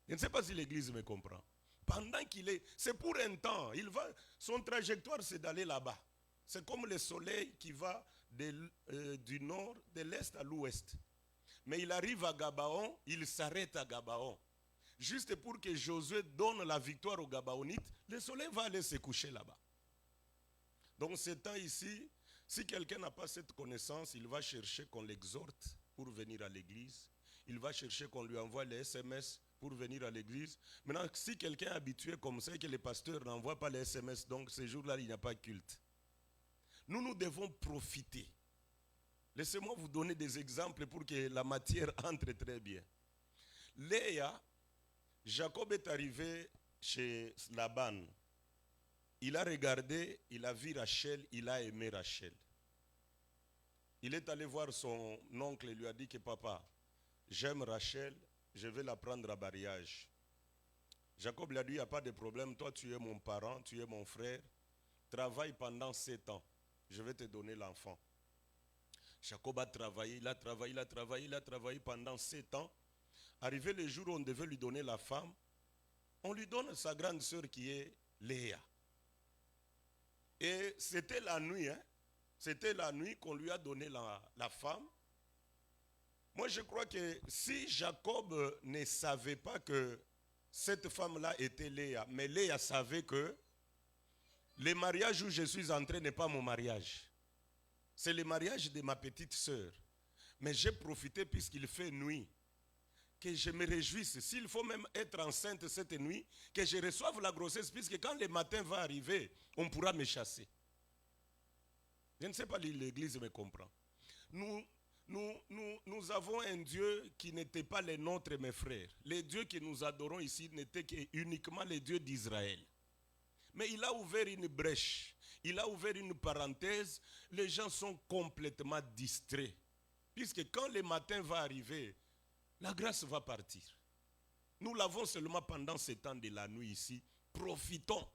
Je ne sais pas si l'église me comprend. Pendant qu'il est, c'est pour un temps. Son trajectoire, c'est d'aller là-bas. C'est comme le soleil qui va du nord, de l'est à l'ouest. Mais il arrive à Gabaon, il s'arrête à Gabaon. Juste pour que Josué donne la victoire aux Gabaonites, le soleil va aller se coucher là-bas. Donc ce temps ici, si quelqu'un n'a pas cette connaissance, il va chercher qu'on l'exhorte pour venir à l'église. Il va chercher qu'on lui envoie les SMS pour venir à l'église. Maintenant, si quelqu'un est habitué comme ça et que les pasteurs n'envoient pas les SMS, donc ce jour-là, il n'y a pas de culte. Nous devons profiter. Laissez-moi vous donner des exemples pour que la matière entre très bien. Léa, Jacob est arrivé chez Laban. Il a regardé, il a vu Rachel, il a aimé Rachel. Il est allé voir son oncle et lui a dit que papa, j'aime Rachel, je vais la prendre à mariage. Jacob lui a dit, il n'y a pas de problème, toi tu es mon parent, tu es mon frère, travaille pendant 7 ans, je vais te donner l'enfant. Jacob a travaillé, il a travaillé pendant 7 ans. Arrivé le jour où on devait lui donner la femme, on lui donne sa grande sœur qui est Léa. Et c'était la nuit, c'était la nuit qu'on lui a donné la femme. Moi je crois que si Jacob ne savait pas que cette femme-là était Léa, mais Léa savait que le mariage où je suis entré n'est pas mon mariage. C'est le mariage de ma petite sœur. Mais j'ai profité puisqu'il fait nuit, que je me réjouisse. S'il faut même être enceinte cette nuit, que je reçoive la grossesse, puisque quand le matin va arriver, on pourra me chasser. Je ne sais pas si l'église me comprend. Nous avons un Dieu qui n'était pas le nôtre, mes frères. Le Dieu que nous adorons ici n'était uniquement le Dieu d'Israël. Mais il a ouvert une brèche, il a ouvert une parenthèse, les gens sont complètement distraits. Puisque quand le matin va arriver, la grâce va partir. Nous l'avons seulement pendant ce temps de la nuit ici. Profitons.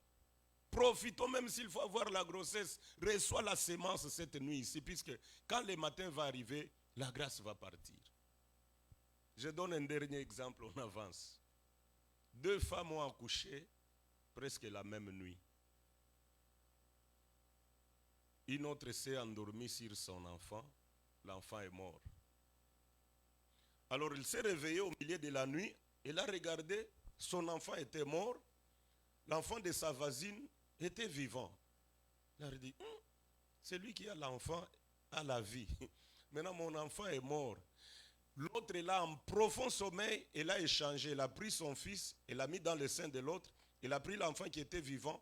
Profitons même s'il faut avoir la grossesse. Reçois la sémence cette nuit ici. Puisque quand le matin va arriver, la grâce va partir. Je donne un dernier exemple, on avance. 2 femmes ont accouché presque la même nuit. Une autre s'est endormie sur son enfant. L'enfant est mort. Alors il s'est réveillé au milieu de la nuit. Il a regardé, son enfant était mort. L'enfant de sa voisine était vivant. Il a dit, c'est lui qui a l'enfant à la vie. Maintenant mon enfant est mort. L'autre est là en profond sommeil. Elle a échangé. Elle a pris son fils. Elle l'a mis dans le sein de l'autre. Elle a pris l'enfant qui était vivant.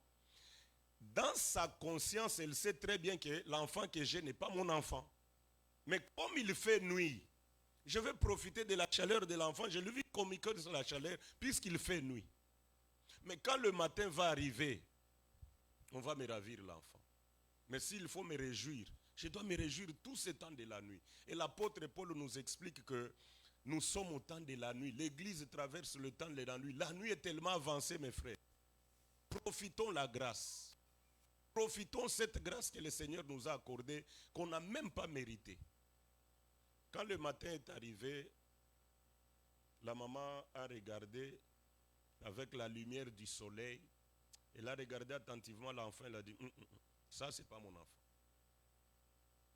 Dans sa conscience, elle sait très bien que l'enfant que j'ai n'est pas mon enfant. Mais comme il fait nuit, je vais profiter de la chaleur de l'enfant. Je lui vais communiquer sur la chaleur puisqu'il fait nuit. Mais quand le matin va arriver, on va me ravir l'enfant. Mais s'il faut me réjouir, je dois me réjouir tout ce temps de la nuit. Et l'apôtre Paul nous explique que nous sommes au temps de la nuit. L'église traverse le temps de la nuit. La nuit est tellement avancée, mes frères. Profitons la grâce. Profitons cette grâce que le Seigneur nous a accordée, qu'on n'a même pas méritée. Quand le matin est arrivé, la maman a regardé avec la lumière du soleil. Elle a regardé attentivement l'enfant. Elle a dit, ça c'est pas mon enfant.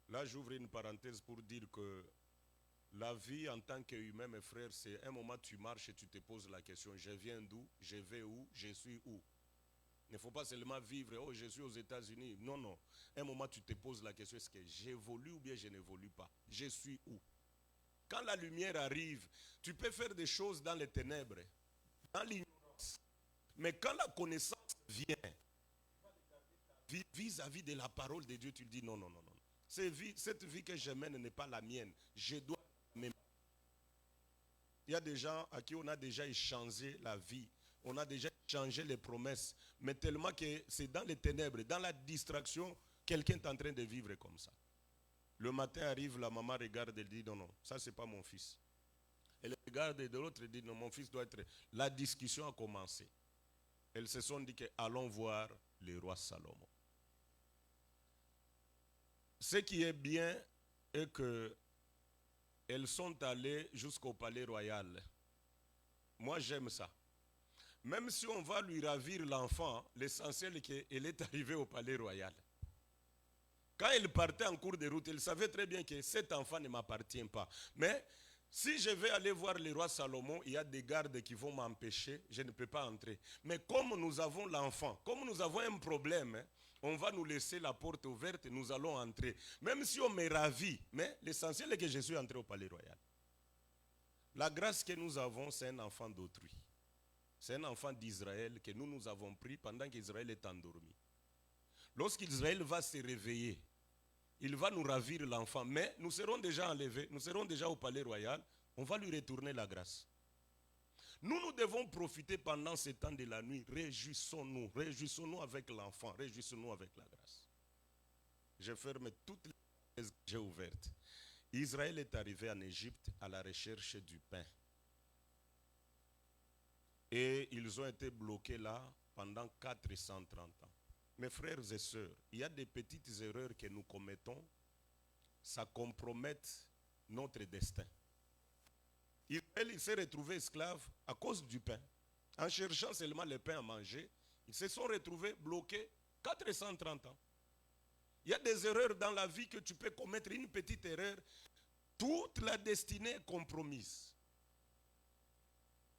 Là j'ouvre une parenthèse pour dire que la vie en tant qu'humain, mes frères, c'est un moment tu marches et tu te poses la question, je viens d'où, je vais où, je suis où. Il ne faut pas seulement vivre, oh je suis aux États-Unis. Non, non. Un moment tu te poses la question, est-ce que j'évolue ou bien je n'évolue pas? Je suis où? Quand la lumière arrive, tu peux faire des choses dans les ténèbres, dans l'ignorance. Mais quand la connaissance vient, vis-à-vis de la parole de Dieu, tu dis non, non, non, non. Cette vie que je mène n'est pas la mienne. Je dois m'aimer. Il y a des gens à qui on a déjà échangé la vie. On a déjà échangé les promesses. Mais tellement que c'est dans les ténèbres, dans la distraction, quelqu'un est en train de vivre comme ça. Le matin arrive, la maman regarde, elle dit non, non, ça c'est pas mon fils. Elle regarde de l'autre et dit non, mon fils doit être... La discussion a commencé. Elles se sont dit que allons voir le roi Salomon. Ce qui est bien est que elles sont allées jusqu'au palais royal. Moi j'aime ça. Même si on va lui ravir l'enfant, l'essentiel est qu'elle est arrivée au palais royal. Quand elle partait en cours de route, elle savait très bien que cet enfant ne m'appartient pas. Mais si je vais aller voir le roi Salomon, il y a des gardes qui vont m'empêcher, je ne peux pas entrer. Mais comme nous avons l'enfant, comme nous avons un problème, on va nous laisser la porte ouverte, nous allons entrer. Même si on me ravit, mais l'essentiel est que je suis entré au palais royal. La grâce que nous avons, c'est un enfant d'autrui. C'est un enfant d'Israël que nous avons pris pendant qu'Israël est endormi. Lorsqu'Israël va se réveiller, il va nous ravir l'enfant, mais nous serons déjà enlevés, nous serons déjà au palais royal, on va lui retourner la grâce. Nous devons profiter pendant ce temps de la nuit, réjouissons-nous avec l'enfant, réjouissons-nous avec la grâce. Je ferme toutes les j'ai ouvertes. Israël est arrivé en Égypte à la recherche du pain. Et ils ont été bloqués là pendant 430 ans. Mes frères et sœurs, il y a des petites erreurs que nous commettons, ça compromet notre destin. Israël s'est retrouvé esclave à cause du pain. En cherchant seulement le pain à manger, ils se sont retrouvés bloqués 430 ans. Il y a des erreurs dans la vie que tu peux commettre, une petite erreur, toute la destinée est compromise.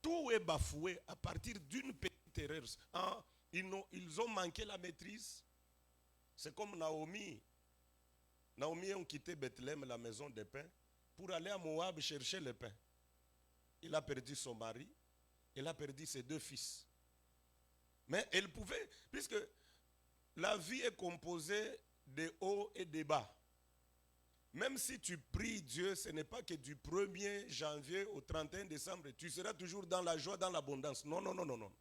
Tout est bafoué à partir d'une petite erreur. Ils ont manqué la maîtrise. C'est comme Naomi. Naomi a quitté Bethléem, la maison des pains, pour aller à Moab chercher le pain. Il a perdu son mari, elle a perdu ses 2 fils. Mais elle pouvait, puisque la vie est composée de hauts et de bas. Même si tu pries Dieu, ce n'est pas que du 1er janvier au 31 décembre, tu seras toujours dans la joie, dans l'abondance. Non, non, non, non, non.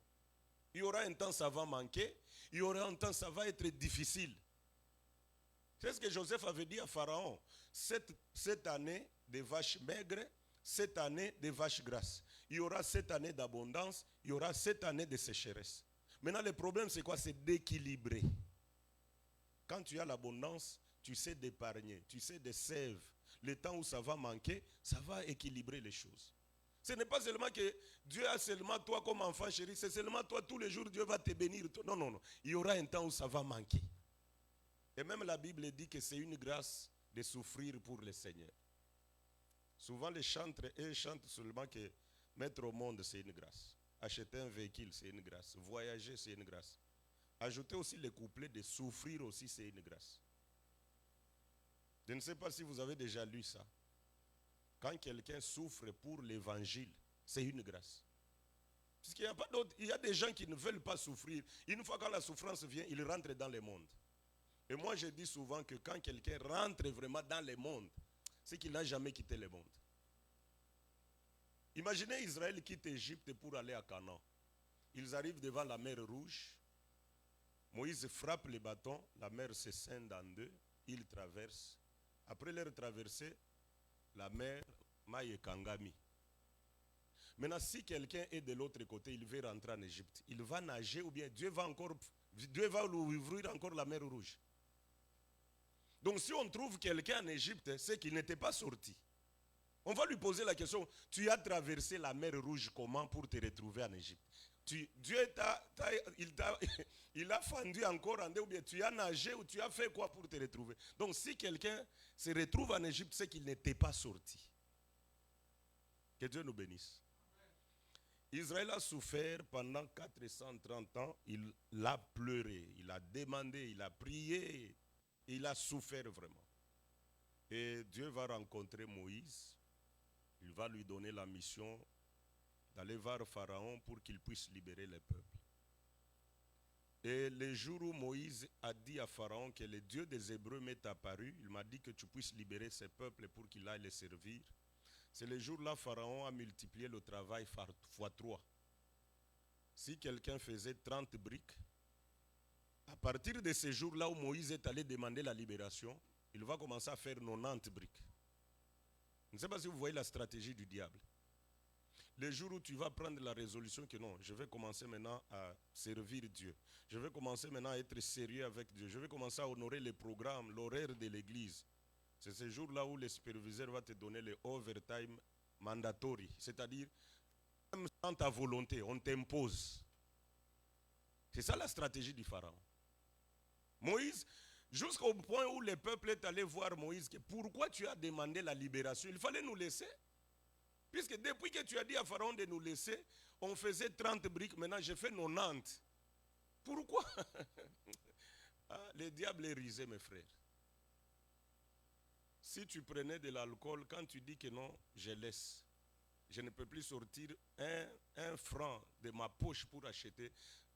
Il y aura un temps, ça va manquer. Il y aura un temps, ça va être difficile. C'est ce que Joseph avait dit à Pharaon. Cette année, des vaches maigres, cette année, des vaches grasses. Il y aura 7 années d'abondance, il y aura 7 années de sécheresse. Maintenant, le problème, c'est quoi? C'est d'équilibrer. Quand tu as l'abondance, tu sais d'épargner, tu sais de sève. Le temps où ça va manquer, ça va équilibrer les choses. Ce n'est pas seulement que Dieu a seulement toi comme enfant chéri, c'est seulement toi tous les jours Dieu va te bénir. Non, non, non. Il y aura un temps où ça va manquer. Et même la Bible dit que c'est une grâce de souffrir pour le Seigneur. Souvent les chantres, eux chantent seulement que mettre au monde c'est une grâce. Acheter un véhicule c'est une grâce. Voyager c'est une grâce. Ajouter aussi les couplets de souffrir aussi c'est une grâce. Je ne sais pas si vous avez déjà lu ça. Quand quelqu'un souffre pour l'évangile, c'est une grâce. Puisqu'il n'y a pas d'autre, il y a des gens qui ne veulent pas souffrir. Une fois quand la souffrance vient, ils rentrent dans le monde. Et moi je dis souvent que quand quelqu'un rentre vraiment dans le monde, c'est qu'il n'a jamais quitté le monde. Imaginez Israël quitte Égypte pour aller à Canaan. Ils arrivent devant la mer Rouge. Moïse frappe les bâtons, la mer se scinde en 2, ils traversent. Après leur traversée, la mer Maï Kangami. Maintenant, si quelqu'un est de l'autre côté, il veut rentrer en Égypte, il va nager ou bien Dieu va lui ouvrir encore la mer Rouge. Donc si on trouve quelqu'un en Égypte, c'est qu'il n'était pas sorti. On va lui poser la question, tu as traversé la mer Rouge comment pour te retrouver en Égypte? Dieu il a fendu encore en 2 ou bien tu as nagé ou tu as fait quoi pour te retrouver? Donc si quelqu'un se retrouve en Égypte, c'est qu'il n'était pas sorti. Que Dieu nous bénisse. Israël a souffert pendant 430 ans, il a pleuré, il a demandé, il a prié, il a souffert vraiment. Et Dieu va rencontrer Moïse, il va lui donner la mission d'aller voir Pharaon pour qu'il puisse libérer les peuples. Et le jour où Moïse a dit à Pharaon que le Dieu des Hébreux m'est apparu, il m'a dit que tu puisses libérer ces peuples pour qu'il aille les servir. C'est le jour-là Pharaon a multiplié le travail fois 3. Si quelqu'un faisait 30 briques, à partir de ce jour-là où Moïse est allé demander la libération, il va commencer à faire 90 briques. Je ne sais pas si vous voyez la stratégie du diable. Le jour où tu vas prendre la résolution que non, je vais commencer maintenant à servir Dieu. Je vais commencer maintenant à être sérieux avec Dieu. Je vais commencer à honorer les programmes, l'horaire de l'église. C'est ce jour-là où le superviseur va te donner le overtime mandatory. C'est-à-dire, même sans ta volonté, on t'impose. C'est ça la stratégie du pharaon. Moïse, jusqu'au point où le peuple est allé voir Moïse, que pourquoi tu as demandé la libération? Il fallait nous laisser. Puisque depuis que tu as dit à Pharaon de nous laisser, on faisait 30 briques, maintenant j'ai fait 90. Pourquoi? Le diable est risé, mes frères. Si tu prenais de l'alcool, quand tu dis que non, je laisse. Je ne peux plus sortir un franc de ma poche pour acheter.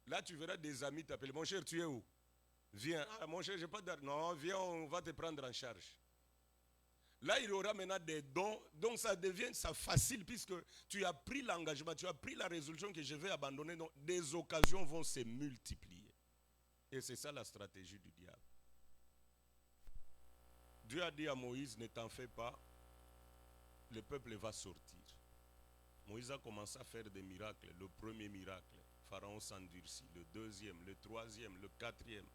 Là, tu verras des amis t'appeler. Mon cher, tu es où? Viens. Ah, mon cher, je n'ai pas d'argent. Non, viens, on va te prendre en charge. Là, il y aura maintenant des dons. Donc, ça devient facile puisque tu as pris l'engagement, tu as pris la résolution que je vais abandonner. Donc, des occasions vont se multiplier. Et c'est ça la stratégie du diable. Dieu a dit à Moïse, ne t'en fais pas, le peuple va sortir. Moïse a commencé à faire des miracles. Le premier miracle, Pharaon s'endurcit. Le deuxième, le troisième, le quatrième.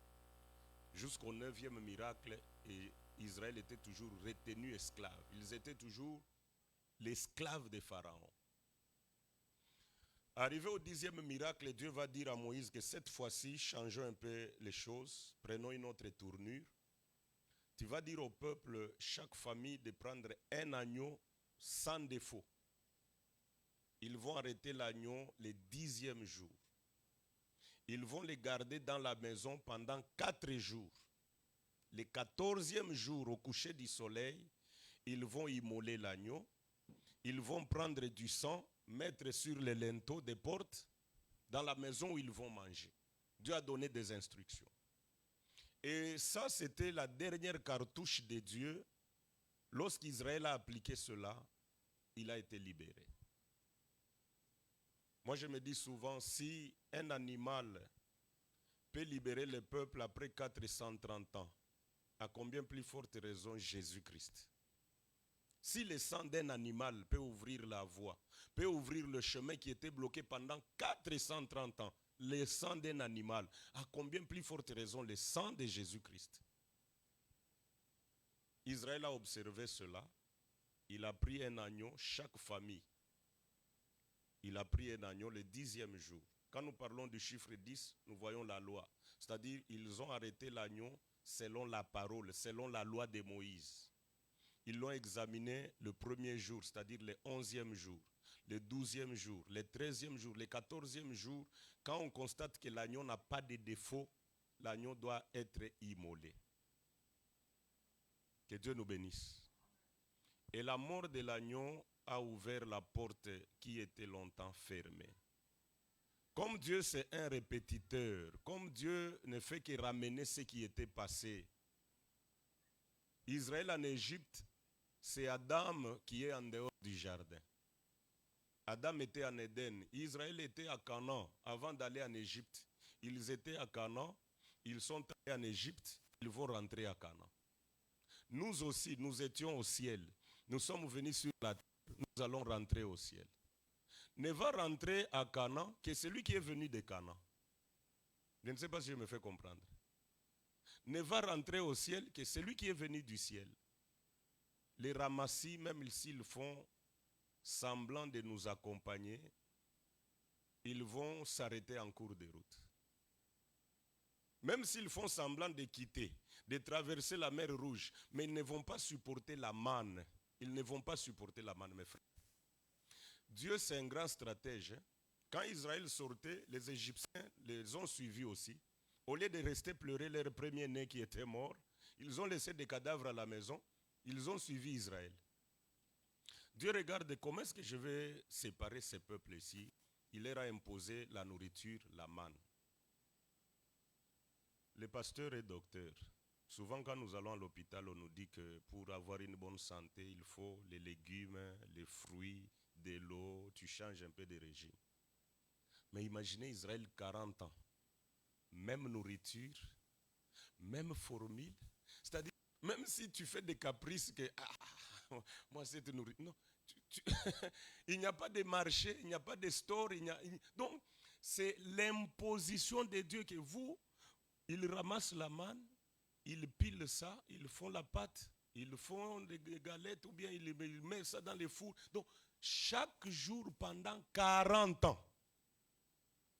Jusqu'au 9e miracle, et Israël était toujours retenu esclave. Ils étaient toujours l'esclave des pharaons. Arrivé au 10e miracle, Dieu va dire à Moïse que cette fois-ci, changeons un peu les choses, prenons une autre tournure. Tu vas dire au peuple, chaque famille, de prendre un agneau sans défaut. Ils vont arrêter l'agneau le 10e jour. Ils vont les garder dans la maison pendant 4 jours. Le 14e jour, au coucher du soleil, ils vont immoler l'agneau. Ils vont prendre du sang, mettre sur les linteaux des portes, dans la maison où ils vont manger. Dieu a donné des instructions. Et ça, c'était la dernière cartouche de Dieu. Lorsqu'Israël a appliqué cela, il a été libéré. Moi, je me dis souvent, si un animal peut libérer le peuple après 430 ans, à combien plus forte raison Jésus-Christ? Si le sang d'un animal peut ouvrir la voie, peut ouvrir le chemin qui était bloqué pendant 430 ans, le sang d'un animal, à combien plus forte raison le sang de Jésus-Christ? Israël a observé cela. Il a pris un agneau, chaque famille. Il a pris un agneau le 10e jour. Quand nous parlons du chiffre 10, nous voyons la loi. C'est-à-dire, ils ont arrêté l'agneau selon la parole, selon la loi de Moïse. Ils l'ont examiné le 1er jour, c'est-à-dire le 11e jour, le 12e jour, le 13e jour, le 14e jour. Quand on constate que l'agneau n'a pas de défaut, l'agneau doit être immolé. Que Dieu nous bénisse. Et la mort de l'agneau a ouvert la porte qui était longtemps fermée. Comme Dieu c'est un répétiteur, comme Dieu ne fait que ramener ce qui était passé. Israël en Égypte, c'est Adam qui est en dehors du jardin. Adam était en Éden, Israël était à Canaan avant d'aller en Égypte. Ils étaient à Canaan, ils sont allés en Égypte, ils vont rentrer à Canaan. Nous aussi, nous étions au ciel. Nous sommes venus sur la terre, nous allons rentrer au ciel. Ne va rentrer à Canaan que celui qui est venu de Canaan. Je ne sais pas si je me fais comprendre. Ne va rentrer au ciel que celui qui est venu du ciel. Les ramassis, même s'ils font semblant de nous accompagner, ils vont s'arrêter en cours de route. Même s'ils font semblant de quitter, de traverser la mer Rouge, mais ils ne vont pas supporter la manne. Ils ne vont pas supporter la manne, mes frères. Dieu, c'est un grand stratège. Quand Israël sortait, les Égyptiens les ont suivis aussi. Au lieu de rester pleurer leur premier-né qui était mort, ils ont laissé des cadavres à la maison. Ils ont suivi Israël. Dieu regarde comment est-ce que je vais séparer ces peuples ici. Il leur a imposé la nourriture, la manne. Les pasteurs et docteurs, souvent quand nous allons à l'hôpital, on nous dit que pour avoir une bonne santé, il faut les légumes, les fruits, de l'eau, tu changes un peu de régime. Mais imaginez Israël 40 ans, même nourriture, même formule, c'est-à-dire même si tu fais des caprices que moi cette nourriture, non, il n'y a pas de marché, il n'y a pas de store, donc c'est l'imposition de Dieu que vous, ils ramassent la manne, ils pilent ça, ils font la pâte, ils font des galettes ou bien ils mettent ça dans les fours. Donc chaque jour pendant 40 ans.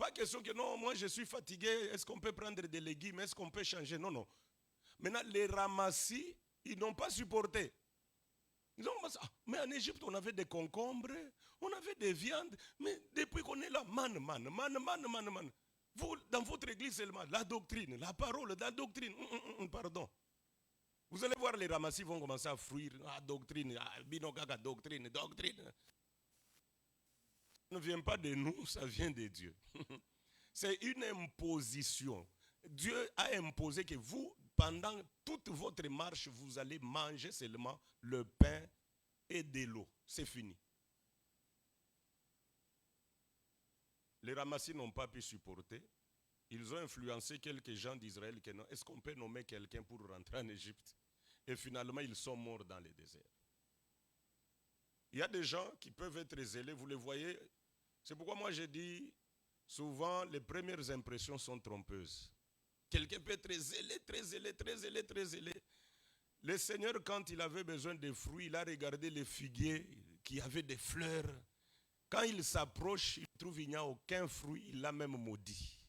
Pas question que non, moi je suis fatigué, est-ce qu'on peut prendre des légumes, est-ce qu'on peut changer? Non, non. Maintenant, les ramassis, ils n'ont pas supporté. Ils ont commencé, mais en Égypte, on avait des concombres, on avait des viandes, mais depuis qu'on est là, man. Vous, dans votre église seulement, la doctrine, la parole, la doctrine, pardon. Vous allez voir, les ramassis vont commencer à fruire, doctrine, binokaka, doctrine. Ça ne vient pas de nous, ça vient de Dieu. C'est une imposition. Dieu a imposé que vous, pendant toute votre marche, vous allez manger seulement le pain et de l'eau. C'est fini. Les ramassis n'ont pas pu supporter. Ils ont influencé quelques gens d'Israël que non. Est-ce qu'on peut nommer quelqu'un pour rentrer en Égypte? Et finalement, ils sont morts dans le désert. Il y a des gens qui peuvent être zélés, vous les voyez. C'est pourquoi moi j'ai dit, souvent les premières impressions sont trompeuses. Quelqu'un peut être très zélé. Le Seigneur, quand il avait besoin de fruits, il a regardé les figuiers qui avaient des fleurs. Quand il s'approche, il trouve qu'il n'y a aucun fruit, il l'a même maudit.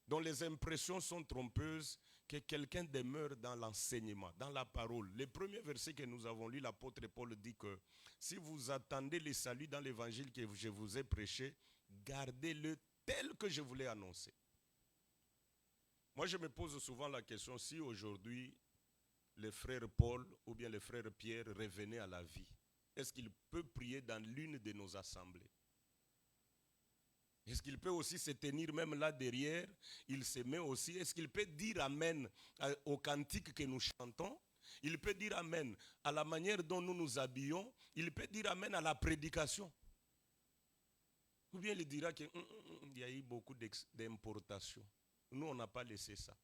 Donc les impressions sont trompeuses, que quelqu'un demeure dans l'enseignement, dans la parole. Le premier verset que nous avons lu, l'apôtre Paul dit que si vous attendez le salut dans l'évangile que je vous ai prêché, gardez-le tel que je vous l'ai annoncé. Moi, je me pose souvent la question, si aujourd'hui, le frère Paul ou bien le frère Pierre revenaient à la vie, est-ce qu'il peut prier dans l'une de nos assemblées? Est-ce qu'il peut aussi se tenir même là derrière? Il se met aussi. Est-ce qu'il peut dire amen au cantique que nous chantons? Il peut dire amen à la manière dont nous nous habillons. Il peut dire amen à la prédication. Ou bien il dira qu'il y a eu beaucoup d'importations. Nous, on n'a pas laissé ça.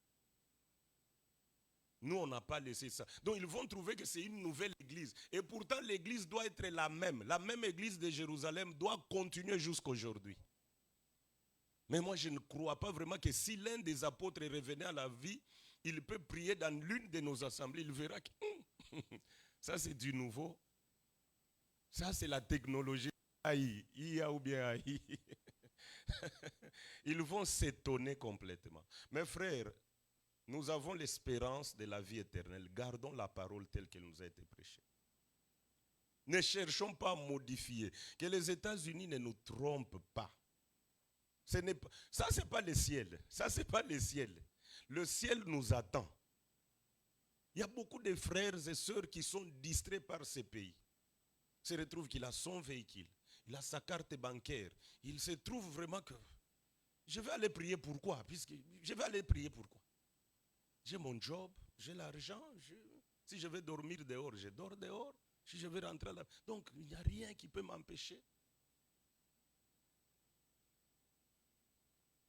Nous, on n'a pas laissé ça. Donc, ils vont trouver que c'est une nouvelle église. Et pourtant, l'église doit être la même. La même église de Jérusalem doit continuer jusqu'à aujourd'hui. Mais moi, je ne crois pas vraiment que si l'un des apôtres revenait à la vie, il peut prier dans l'une de nos assemblées. Il verra que ça, c'est du nouveau. Ça, c'est la technologie. Aïe, IA ou bien aïe. Ils vont s'étonner complètement. Mes frères, nous avons l'espérance de la vie éternelle. Gardons la parole telle qu'elle nous a été prêchée. Ne cherchons pas à modifier. Que les États-Unis ne nous trompent pas. Ça, ce n'est pas le ciel. Ça, ce n'est pas le ciel. Le ciel nous attend. Il y a beaucoup de frères et sœurs qui sont distraits par ces pays. Il se retrouve qu'il a son véhicule, il a sa carte bancaire. Il se trouve vraiment que je vais aller prier pourquoi? Je vais aller prier pourquoi? J'ai mon job, j'ai l'argent. Si je vais dormir dehors, je dors dehors. Si je vais rentrer là. Donc, il n'y a rien qui peut m'empêcher.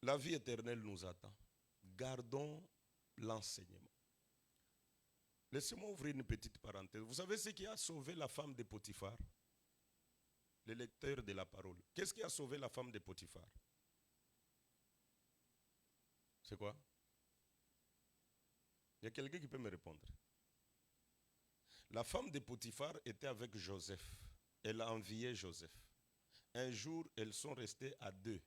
La vie éternelle nous attend. Gardons l'enseignement. Laissez-moi ouvrir une petite parenthèse. Vous savez ce qui a sauvé la femme de Potiphar? Le lecteur de la parole. Qu'est-ce qui a sauvé la femme de Potiphar? C'est quoi? Il y a quelqu'un qui peut me répondre. La femme de Potiphar était avec Joseph. Elle a envié Joseph. Un jour, elles sont restées à deux.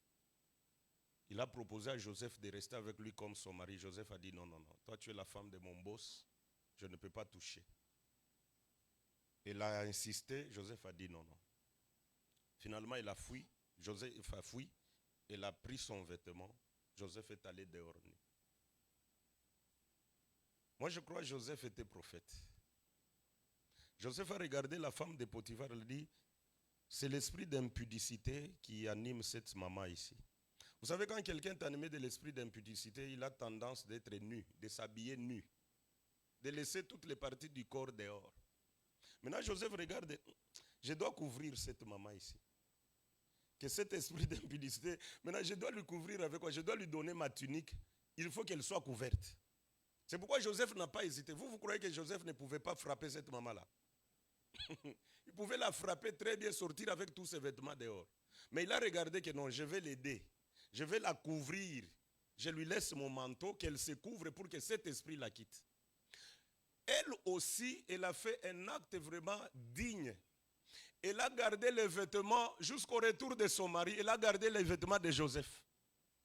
Il a proposé à Joseph de rester avec lui comme son mari. Joseph a dit non. Toi, tu es la femme de mon boss. Je ne peux pas toucher. Elle a insisté. Joseph a dit non. Finalement, il a fui. Joseph a fui. Elle a pris son vêtement. Joseph est allé dehors nu. Moi, je crois que Joseph était prophète. Joseph a regardé la femme de Potiphar. Elle dit, c'est l'esprit d'impudicité qui anime cette maman ici. Vous savez, quand quelqu'un est animé de l'esprit d'impudicité, il a tendance d'être nu, de s'habiller nu, de laisser toutes les parties du corps dehors. Maintenant, Joseph regarde, je dois couvrir cette maman ici. Que cet esprit d'impudicité, maintenant, je dois lui couvrir avec quoi? Je dois lui donner ma tunique. Il faut qu'elle soit couverte. C'est pourquoi Joseph n'a pas hésité. Vous croyez que Joseph ne pouvait pas frapper cette maman-là? Il pouvait la frapper très bien, sortir avec tous ses vêtements dehors. Mais il a regardé que non, je vais l'aider. Je vais la couvrir. Je lui laisse mon manteau, qu'elle se couvre pour que cet esprit la quitte. Elle aussi, elle a fait un acte vraiment digne. Elle a gardé les vêtements jusqu'au retour de son mari. Elle a gardé les vêtements de Joseph.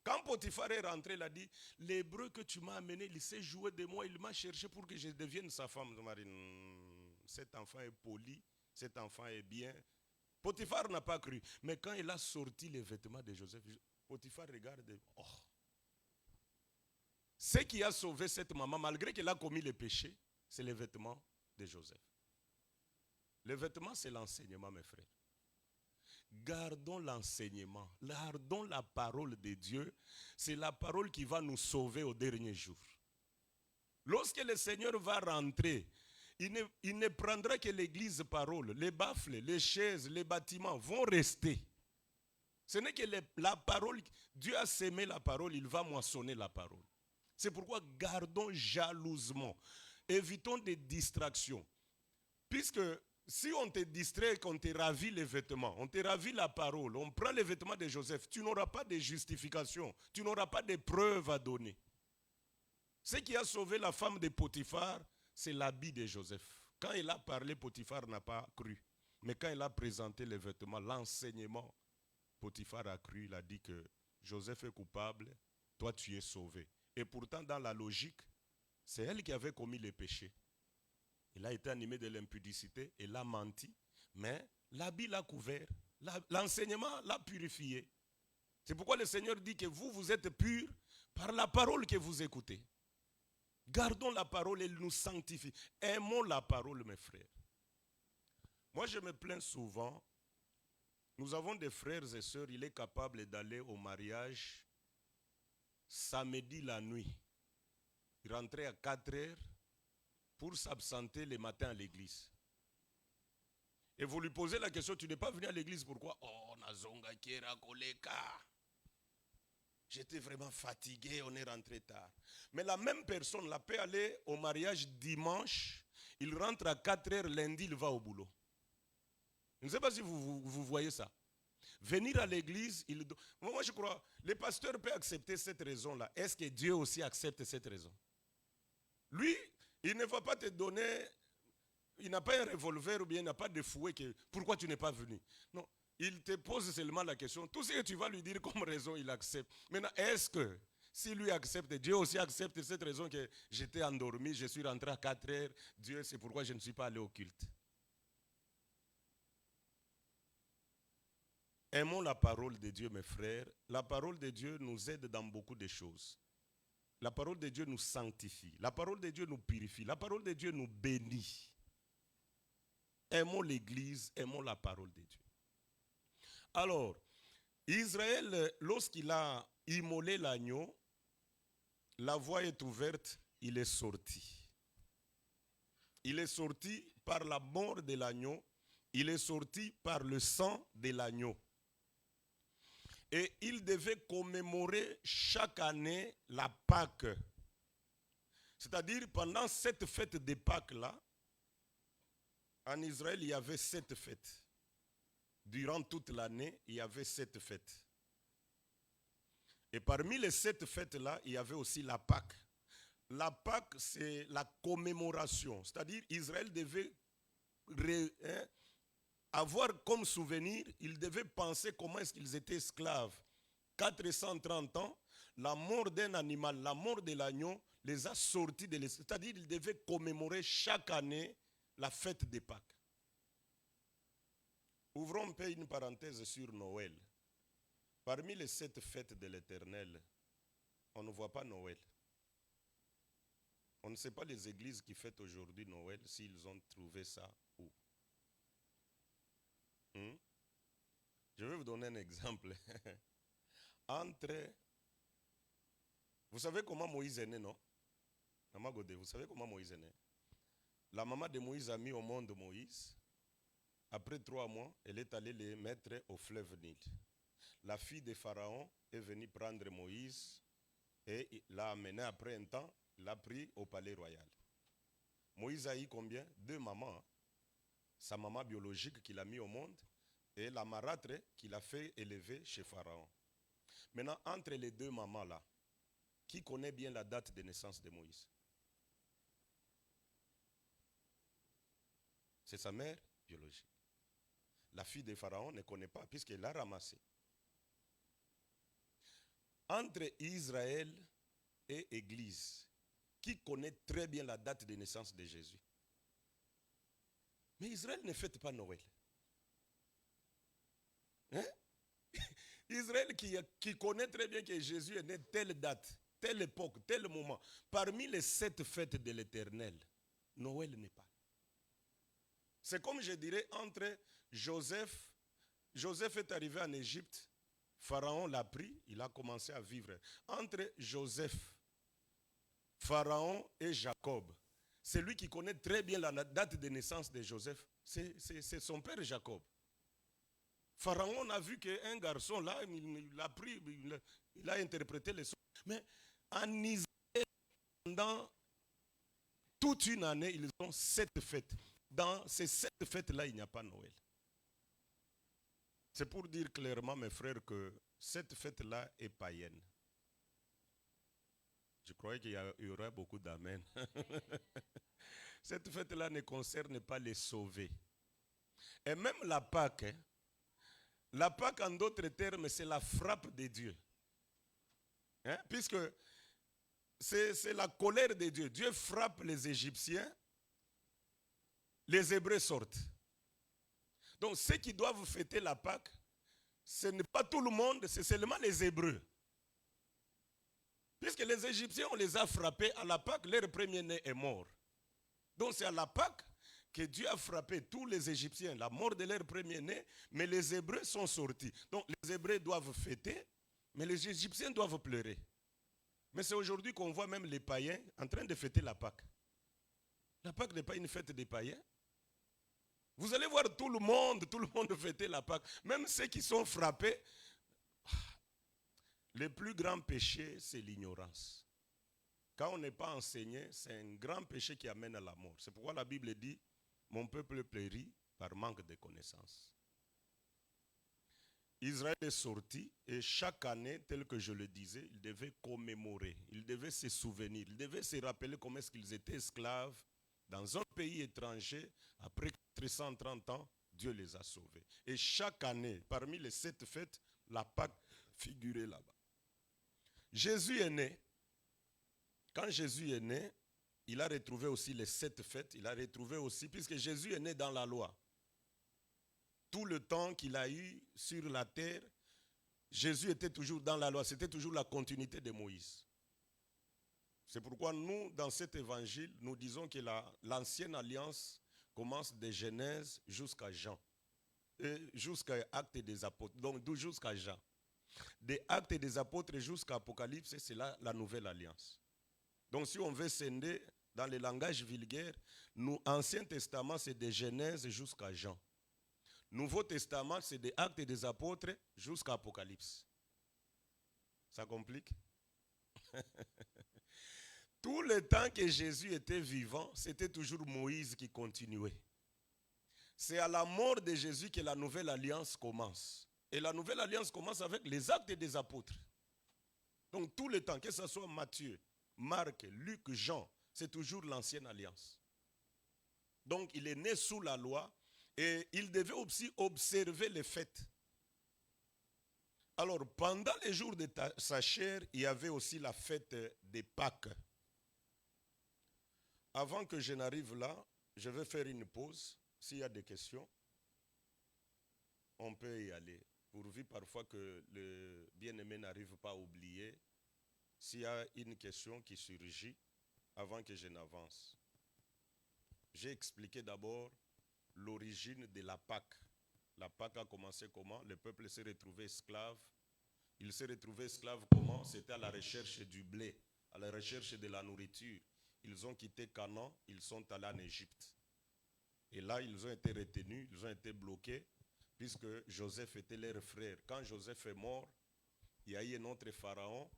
Quand Potiphar est rentré, il a dit, l'Hébreu que tu m'as amené, il sait jouer de moi, il m'a cherché pour que je devienne sa femme. Cet enfant est poli, cet enfant est bien. Potiphar n'a pas cru. Mais quand il a sorti les vêtements de Joseph, Potiphar regarde, oh. Ce qui a sauvé cette maman, malgré qu'elle a commis le péché, c'est les vêtements de Joseph. Les vêtements, c'est l'enseignement, mes frères. Gardons l'enseignement, gardons la parole de Dieu. C'est la parole qui va nous sauver au dernier jour. Lorsque le Seigneur va rentrer, il ne prendra que l'église parole. Les baffles, les chaises, les bâtiments vont rester. Ce n'est que la parole, Dieu a sémé la parole, il va moissonner la parole. C'est pourquoi gardons jalousement, évitons des distractions. Puisque si on te distrait, qu'on te ravit les vêtements, on te ravit la parole, on prend les vêtements de Joseph, tu n'auras pas de justification, tu n'auras pas de preuves à donner. Ce qui a sauvé la femme de Potiphar, c'est l'habit de Joseph. Quand il a parlé, Potiphar n'a pas cru. Mais quand il a présenté les vêtements, l'enseignement, Potiphar a cru, il a dit que Joseph est coupable, toi tu es sauvé. Et pourtant, dans la logique, c'est elle qui avait commis le péché. Il a été animé de l'impudicité, il a menti, mais l'habit l'a couvert, l'enseignement l'a purifié. C'est pourquoi le Seigneur dit que vous êtes purs par la parole que vous écoutez. Gardons la parole, elle nous sanctifie. Aimons la parole, mes frères. Moi, je me plains souvent. Nous avons des frères et sœurs, il est capable d'aller au mariage samedi la nuit. Il rentrait à 4 heures pour s'absenter le matin à l'église. Et vous lui posez la question, tu n'es pas venu à l'église, pourquoi? Oh, Nazonga Kiera Koleka. J'étais vraiment fatigué, on est rentré tard. Mais la même personne, la peut aller au mariage dimanche, il rentre à 4 heures, lundi, il va au boulot. Je ne sais pas si vous voyez ça. Venir à l'église, moi je crois, les pasteurs peuvent accepter cette raison-là. Est-ce que Dieu aussi accepte cette raison? Lui, il ne va pas te donner, il n'a pas un revolver ou bien il n'a pas de fouet. Pourquoi tu n'es pas venu? Non, il te pose seulement la question. Tout ce que tu vas lui dire comme raison, il accepte. Maintenant, est-ce que si lui accepte, Dieu aussi accepte cette raison que j'étais endormi, je suis rentré à 4 heures, Dieu, c'est pourquoi je ne suis pas allé au culte. Aimons la parole de Dieu, mes frères. La parole de Dieu nous aide dans beaucoup de choses. La parole de Dieu nous sanctifie. La parole de Dieu nous purifie. La parole de Dieu nous bénit. Aimons l'Église, aimons la parole de Dieu. Alors, Israël, lorsqu'il a immolé l'agneau, la voie est ouverte, il est sorti. Il est sorti par la mort de l'agneau, il est sorti par le sang de l'agneau. Et il devait commémorer chaque année la Pâque. C'est-à-dire, pendant cette fête de Pâques-là, en Israël, il y avait 7 fêtes. Durant toute l'année, il y avait 7 fêtes. Et parmi les 7 fêtes-là, il y avait aussi la Pâque. La Pâque, c'est la commémoration. C'est-à-dire, Israël devait avoir comme souvenir, ils devaient penser comment est-ce qu'ils étaient esclaves. 430 ans, la mort d'un animal, la mort de l'agneau, les a sortis de l'esclavage. C'est-à-dire qu'ils devaient commémorer chaque année la fête des Pâques. Ouvrons un peu une parenthèse sur Noël. Parmi les 7 fêtes de l'Éternel, on ne voit pas Noël. On ne sait pas les églises qui fêtent aujourd'hui Noël, s'ils ont trouvé ça où. Je vais vous donner un exemple. Vous savez comment Moïse est né, non? Maman Godé, vous savez comment Moïse est né? La maman de Moïse a mis au monde Moïse. Après 3 mois, elle est allée les mettre au fleuve Nil. La fille de Pharaon est venue prendre Moïse et l'a amené après un temps, l'a pris au palais royal. Moïse a eu combien? 2 mamans. Sa maman biologique qu'il a mis au monde et la marâtre qu'il a fait élever chez Pharaon. Maintenant, entre les 2 mamans-là, qui connaît bien la date de naissance de Moïse? C'est sa mère biologique. La fille de Pharaon ne connaît pas puisqu'elle l'a ramassé. entre Israël et Église, qui connaît très bien la date de naissance de Jésus. Mais Israël ne fête pas Noël. Hein? Israël qui connaît très bien que Jésus est né telle date, telle époque, tel moment. Parmi les 7 fêtes de l'Éternel, Noël n'est pas. C'est comme je dirais entre Joseph. Joseph est arrivé en Égypte, Pharaon l'a pris, il a commencé à vivre. Entre Joseph, Pharaon et Jacob, c'est lui qui connaît très bien la date de naissance de Joseph, c'est son père Jacob. Pharaon a vu qu'un garçon là, il a pris, il a interprété les sons. Mais en Israël, pendant toute une année, ils ont 7 fêtes. Dans ces 7 fêtes-là, il n'y a pas Noël. C'est pour dire clairement, mes frères, que cette fête-là est païenne. Je croyais qu'il y aurait beaucoup d'amen. Cette fête-là ne concerne pas les sauvés. Et même la Pâque, hein, la Pâque, en d'autres termes, c'est la frappe de Dieu. Hein? Puisque c'est la colère de Dieu. Dieu frappe les Égyptiens, les Hébreux sortent. Donc ceux qui doivent fêter la Pâque, ce n'est pas tout le monde, c'est seulement les Hébreux. Puisque les Égyptiens, on les a frappés à la Pâque, leur premier-né est mort. Donc c'est à la Pâque que Dieu a frappé tous les Égyptiens, la mort de leur premier-né, mais les Hébreux sont sortis. Donc les Hébreux doivent fêter, mais les Égyptiens doivent pleurer. Mais c'est aujourd'hui qu'on voit même les païens en train de fêter la Pâque. La Pâque n'est pas une fête des païens. Vous allez voir tout le monde fêter la Pâque. Même ceux qui sont frappés. Le plus grand péché, c'est l'ignorance. Quand on n'est pas enseigné, c'est un grand péché qui amène à la mort. C'est pourquoi la Bible dit, mon peuple périt par manque de connaissances. Israël est sorti et chaque année, tel que je le disais, il devait commémorer, il devait se souvenir, il devait se rappeler comment est-ce qu'ils étaient esclaves dans un pays étranger. Après 430 ans, Dieu les a sauvés. Et chaque année, parmi les 7 fêtes, la Pâque figurait là-bas. Jésus est né. Quand Jésus est né, il a retrouvé aussi les 7 fêtes. Il a retrouvé aussi, puisque Jésus est né dans la loi. Tout le temps qu'il a eu sur la terre, Jésus était toujours dans la loi. C'était toujours la continuité de Moïse. C'est pourquoi nous, dans cet évangile, nous disons que l'ancienne alliance commence de Genèse jusqu'à Jean. Jusqu'à Actes des Apôtres. Donc, d'où jusqu'à Jean. Des Actes des Apôtres jusqu'à Apocalypse, c'est là la nouvelle alliance. Donc si on veut scinder dans le langage vulgaire, Ancien Testament c'est de Genèse jusqu'à Jean. Nouveau Testament c'est des Actes des Apôtres jusqu'à Apocalypse. Ça complique? Tout le temps que Jésus était vivant, c'était toujours Moïse qui continuait. C'est à la mort de Jésus que la nouvelle alliance commence. Et la nouvelle alliance commence avec les Actes des Apôtres. Donc tout le temps, que ce soit Matthieu, Marc, Luc, Jean, c'est toujours l'ancienne alliance. Donc il est né sous la loi et il devait aussi observer les fêtes. Alors pendant les jours de sa chair, il y avait aussi la fête des Pâques. Avant que je n'arrive là, je vais faire une pause. S'il y a des questions, on peut y aller. Pourvu parfois que le bien-aimé n'arrive pas à oublier. S'il y a une question qui surgit avant que je n'avance. J'ai expliqué d'abord l'origine de la Pâque. La Pâque a commencé comment? Le peuple s'est retrouvé esclave. Il s'est retrouvé esclave comment? C'était à la recherche du blé, à la recherche de la nourriture. Ils ont quitté Canaan, ils sont allés en Égypte. Et là, ils ont été retenus, ils ont été bloqués, puisque Joseph était leur frère. Quand Joseph est mort, il y a eu un autre pharaon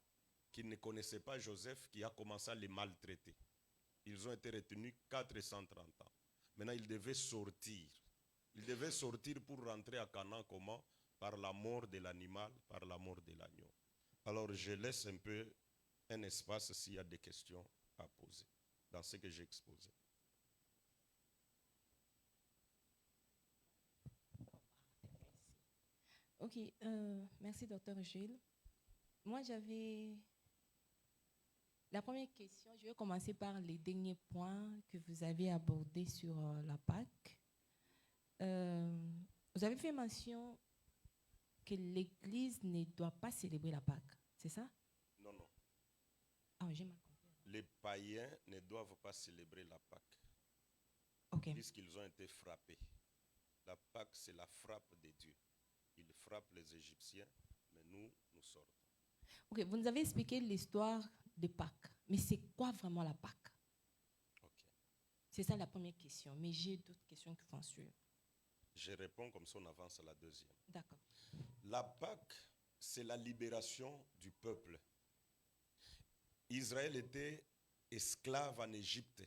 qui ne connaissait pas Joseph, qui a commencé à les maltraiter. Ils ont été retenus 430 ans. Maintenant, ils devaient sortir. Ils devaient sortir pour rentrer à Canaan, comment? Par la mort de l'animal, par la mort de l'agneau. Alors, je laisse un peu un espace s'il y a des questions à poser dans ce que j'ai exposé. Ok, merci Dr. Gilles. moi j'avais la première question. Je vais commencer par les derniers points que vous avez abordés sur la Pâque. Vous avez fait mention que l'Église ne doit pas célébrer la Pâque, c'est ça? Non, non. Ah, j'ai mal compris. Les païens ne doivent pas célébrer la Pâque, Ok. puisqu'ils ont été frappés. La Pâque, c'est la frappe de Dieu. Il frappe les Égyptiens, mais nous sortons. Ok, vous nous avez expliqué l'histoire de Pâques, mais c'est quoi vraiment la Pâque? Ok. C'est ça la première question, mais j'ai d'autres questions qui vont suivre. Je réponds comme ça, on avance à la deuxième. D'accord. La Pâque, c'est la libération du peuple. Israël était esclave en Égypte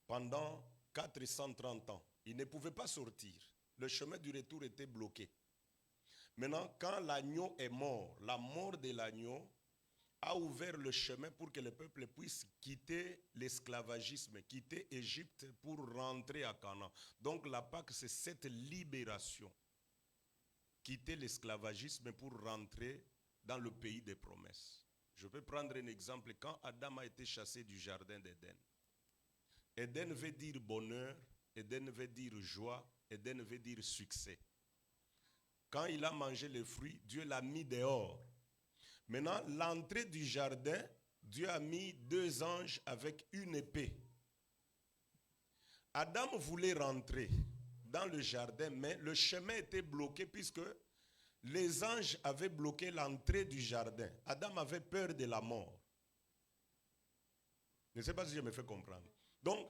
pendant 430 ans. Il ne pouvait pas sortir. Le chemin du retour était bloqué. Maintenant, quand l'agneau est mort, la mort de l'agneau a ouvert le chemin pour que le peuple puisse quitter l'esclavagisme, quitter Égypte pour rentrer à Canaan. Donc la Pâque, c'est cette libération. Quitter l'esclavagisme pour rentrer dans le pays des promesses. Je peux prendre un exemple. Quand Adam a été chassé du jardin d'Éden, Éden veut dire bonheur, Éden veut dire joie, Éden veut dire succès. Quand il a mangé les fruits, Dieu l'a mis dehors. Maintenant, l'entrée du jardin, Dieu a mis 2 anges avec une épée. Adam voulait rentrer dans le jardin, mais le chemin était bloqué puisque les anges avaient bloqué l'entrée du jardin. Adam avait peur de la mort. Je ne sais pas si je me fais comprendre. Donc,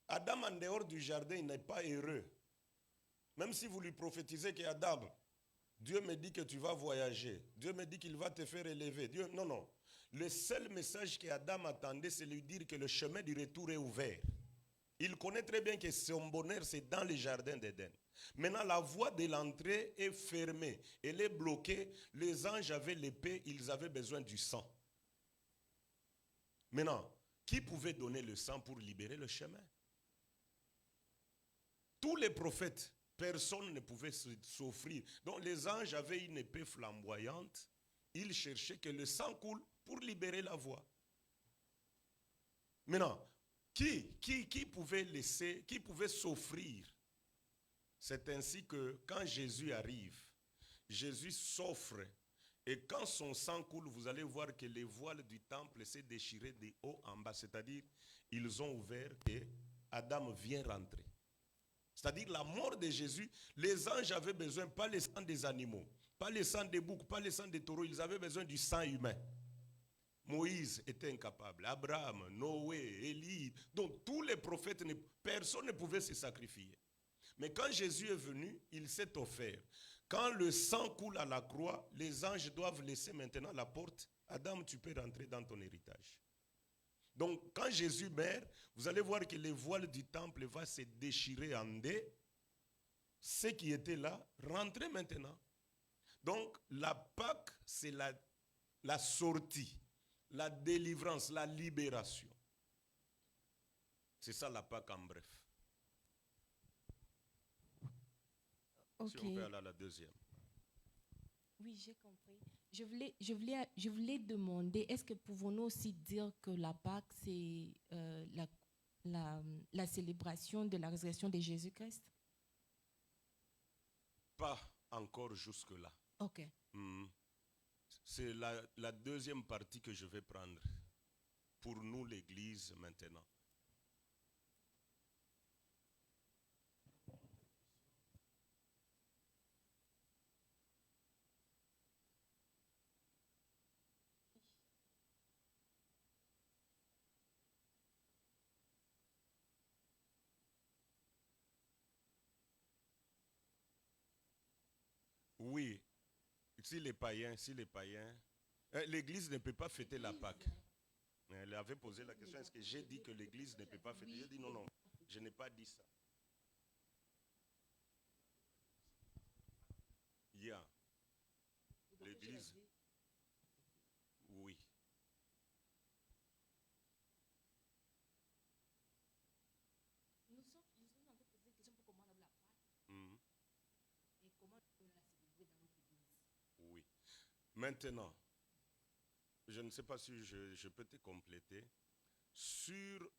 Adam en dehors du jardin, il n'est pas heureux. Même si vous lui prophétisez qu'Adam, Dieu me dit que tu vas voyager. Dieu me dit qu'il va te faire élever. Dieu, non, non. Le seul message qu'Adam attendait, c'est lui dire que le chemin du retour est ouvert. Il connaît très bien que son bonheur, c'est dans les jardins d'Éden. Maintenant, la voie de l'entrée est fermée. Elle est bloquée. Les anges avaient l'épée, ils avaient besoin du sang. Maintenant, qui pouvait donner le sang pour libérer le chemin? Tous les prophètes, personne ne pouvait s'offrir. Donc les anges avaient une épée flamboyante. Ils cherchaient que le sang coule pour libérer la voie. Maintenant, qui pouvait laisser, qui pouvait s'offrir? C'est ainsi que quand Jésus arrive, Jésus s'offre. Et quand son sang coule, vous allez voir que les voiles du temple s'est déchiré de haut en bas. C'est-à-dire, ils ont ouvert et Adam vient rentrer. C'est-à-dire la mort de Jésus, les anges avaient besoin, pas le sang des animaux, pas le sang des boucs, pas le sang des taureaux, ils avaient besoin du sang humain. Moïse était incapable, Abraham, Noé, Élie, donc tous les prophètes, personne ne pouvait se sacrifier. Mais quand Jésus est venu, il s'est offert. Quand le sang coule à la croix, les anges doivent laisser maintenant la porte. Adam, tu peux rentrer dans ton héritage. Donc, quand Jésus meurt, vous allez voir que les voiles du temple vont se déchirer en deux. Ceux qui étaient là, rentrez maintenant. Donc, la Pâque, c'est la sortie, la délivrance, la libération. C'est ça la Pâque en bref. Okay. Si on peut aller à la deuxième. Oui, j'ai compris. Je voulais demander, est-ce que pouvons-nous aussi dire que la Pâque, c'est la célébration de la résurrection de Jésus-Christ? Pas encore jusque-là. Ok. C'est la deuxième partie que je vais prendre pour nous, l'Église, maintenant. Oui, si les païens, l'Église ne peut pas fêter la Pâque. Elle avait posé la question, est-ce que j'ai dit que l'Église ne peut pas fêter? J'ai dit non, non, je n'ai pas dit ça. Yeah. L'Église, oui. Nous sommes en train de poser des questions pour comment on a la Pâque et comment on peut la célébrer dans notre Église. Oui. Maintenant, je ne sais pas si je peux te compléter. Sur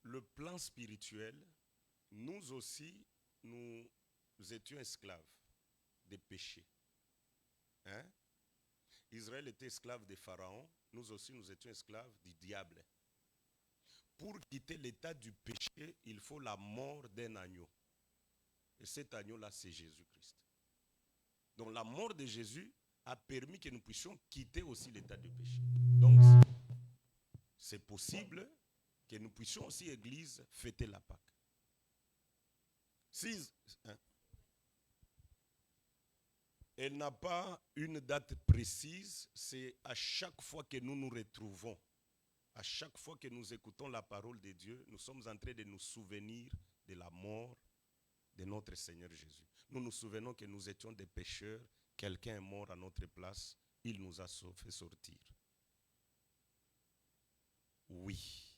le plan spirituel, nous aussi, nous étions esclaves des péchés. Hein? Israël était esclave des pharaons, nous aussi nous étions esclaves du diable. Pour quitter l'état du péché, il faut la mort d'un agneau. Et cet agneau-là, c'est Jésus-Christ. Donc la mort de Jésus a permis que nous puissions quitter aussi l'état du péché. Donc c'est possible que nous puissions aussi, Église, fêter la Pâque. Si, hein, elle n'a pas une date précise, c'est à chaque fois que nous nous retrouvons, à chaque fois que nous écoutons la parole de Dieu, nous sommes en train de nous souvenir de la mort de notre Seigneur Jésus. Nous nous souvenons que nous étions des pécheurs, quelqu'un est mort à notre place, il nous a fait sortir. Oui,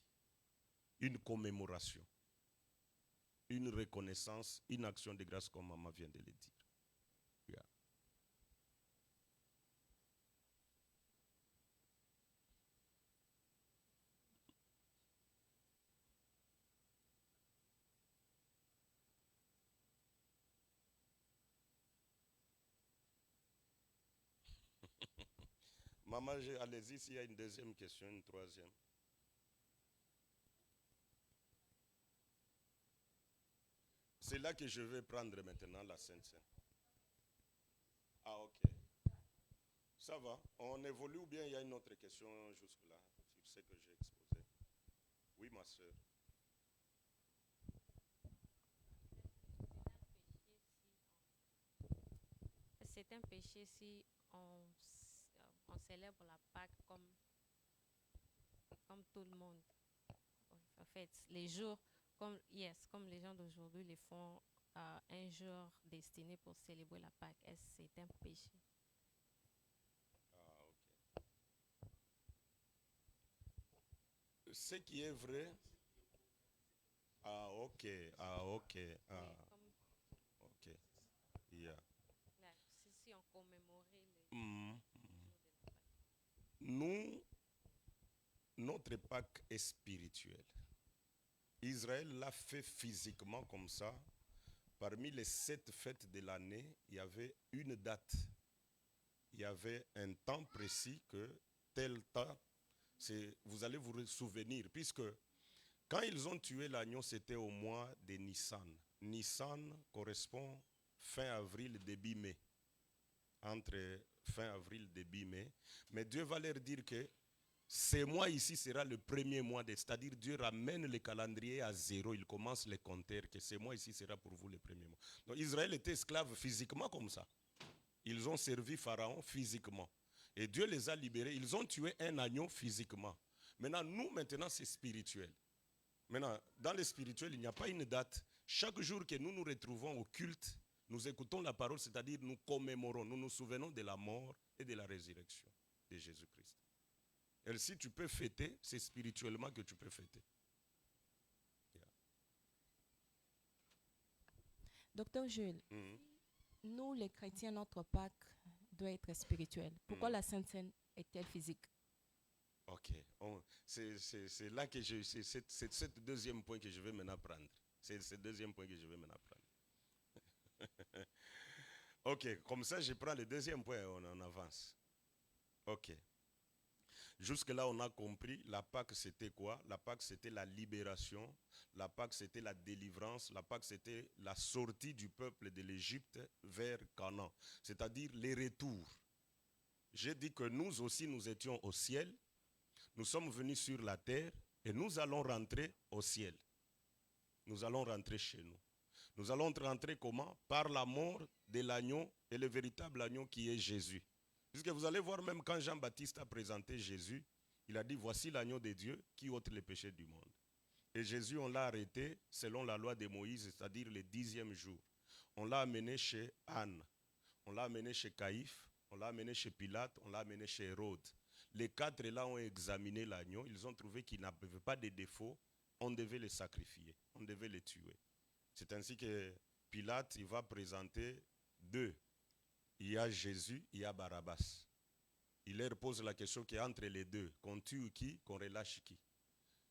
une commémoration, une reconnaissance, une action de grâce comme maman vient de le dire. Yeah. Maman, allez-y s'il y a une deuxième question, une troisième. C'est là que je vais prendre maintenant la Sainte Seine. Ah, ok. Ça va. On évolue ou bien il y a une autre question jusque-là sur ce que j'ai exposé? Oui, ma soeur. C'est un péché si on célèbre la Pâque comme tout le monde. En fait, les jours, comme les gens d'aujourd'hui le font, un jour destiné pour célébrer la Pâque, est-ce que c'est un péché? Ah, ok. Ce qui est vrai. Ah, ok. Ah, ok. Ah, ok. Yeah. Si on commémorait Mm. Nous, notre Pâque est spirituelle. Israël l'a fait physiquement comme ça. Parmi les 7 fêtes de l'année, il y avait une date. Il y avait un temps précis que tel temps, vous allez vous souvenir, puisque quand ils ont tué l'agneau, c'était au mois de Nissan. Nissan correspond fin avril, début mai. Entre fin avril, début mai. Mais Dieu va leur dire que ce mois ici sera le premier mois, c'est-à-dire Dieu ramène le calendrier à zéro, il commence les compteurs, que ce mois ici sera pour vous le premier mois. Donc Israël était esclave physiquement comme ça. Ils ont servi Pharaon physiquement. Et Dieu les a libérés. Ils ont tué un agneau physiquement. Maintenant, c'est spirituel. Maintenant, dans le spirituel, il n'y a pas une date. Chaque jour que nous nous retrouvons au culte, nous écoutons la parole, c'est-à-dire nous commémorons, nous nous souvenons de la mort et de la résurrection de Jésus-Christ. Et si tu peux fêter, c'est spirituellement que tu peux fêter. Yeah. Docteur Jules, nous les chrétiens, notre Pâque doit être spirituelle. Pourquoi la Sainte Seine est-elle physique? Ok, c'est là que c'est ce deuxième point que je vais maintenant prendre. C'est ce deuxième point que je vais maintenant prendre. Ok, comme ça je prends le deuxième point et on avance. Ok. Jusque-là, on a compris, la Pâque, c'était quoi? La Pâque, c'était la libération. La Pâque, c'était la délivrance. La Pâque, c'était la sortie du peuple de l'Égypte vers Canaan. C'est-à-dire les retours. J'ai dit que nous aussi, nous étions au ciel. Nous sommes venus sur la terre et nous allons rentrer au ciel. Nous allons rentrer chez nous. Nous allons rentrer comment? Par la mort de l'agneau et le véritable agneau qui est Jésus. Puisque vous allez voir, même quand Jean-Baptiste a présenté Jésus, il a dit, voici l'agneau de Dieu qui ôte les péchés du monde. Et Jésus, on l'a arrêté selon la loi de Moïse, c'est-à-dire le 10e jour. On l'a amené chez Anne, on l'a amené chez Caïphe, on l'a amené chez Pilate, on l'a amené chez Hérode. Les 4 là ont examiné l'agneau, ils ont trouvé qu'il n'avait pas de défaut, on devait le sacrifier, on devait le tuer. C'est ainsi que Pilate, il va présenter 2. Il y a Jésus, il y a Barabbas. il leur pose la question qui est entre les deux. Qu'on tue qui, qu'on relâche qui.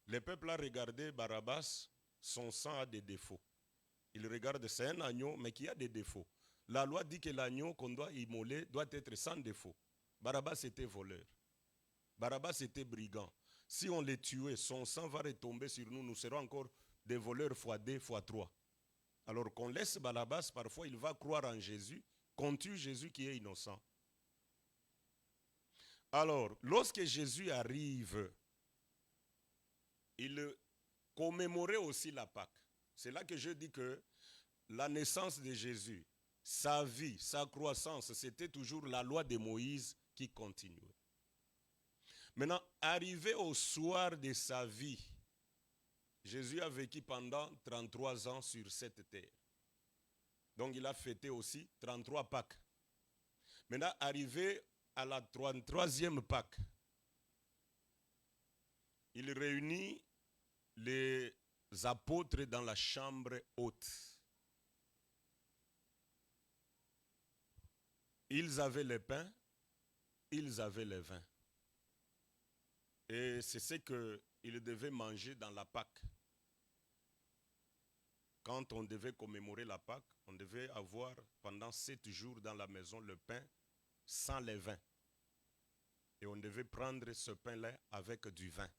Le peuple a regardé Barabbas, son sang a des défauts. Il regarde, c'est un agneau, mais qui a des défauts. La loi dit que l'agneau qu'on doit immoler doit être sans défaut. Barabbas était voleur. Barabbas était brigand. Si on les tuait, son sang va retomber sur nous. Nous serons encore des voleurs fois 2, fois 3. Alors qu'on laisse Barabbas, parfois il va croire en Jésus, qu'on tue Jésus qui est innocent. Alors, lorsque Jésus arrive, il commémorait aussi la Pâque. C'est là que je dis que la naissance de Jésus, sa vie, sa croissance, c'était toujours la loi de Moïse qui continuait. Maintenant, arrivé au soir de sa vie, Jésus a vécu pendant 33 ans sur cette terre. Donc il a fêté aussi 33 Pâques. Maintenant, arrivé à la 33e Pâque, il réunit les apôtres dans la chambre haute. Ils avaient le pain, ils avaient le vin. Et c'est ce qu'ils devaient manger dans la Pâque. Quand on devait commémorer la Pâque, on devait avoir pendant 7 jours dans la maison le pain sans le vin. Et on devait prendre ce pain-là avec du vin.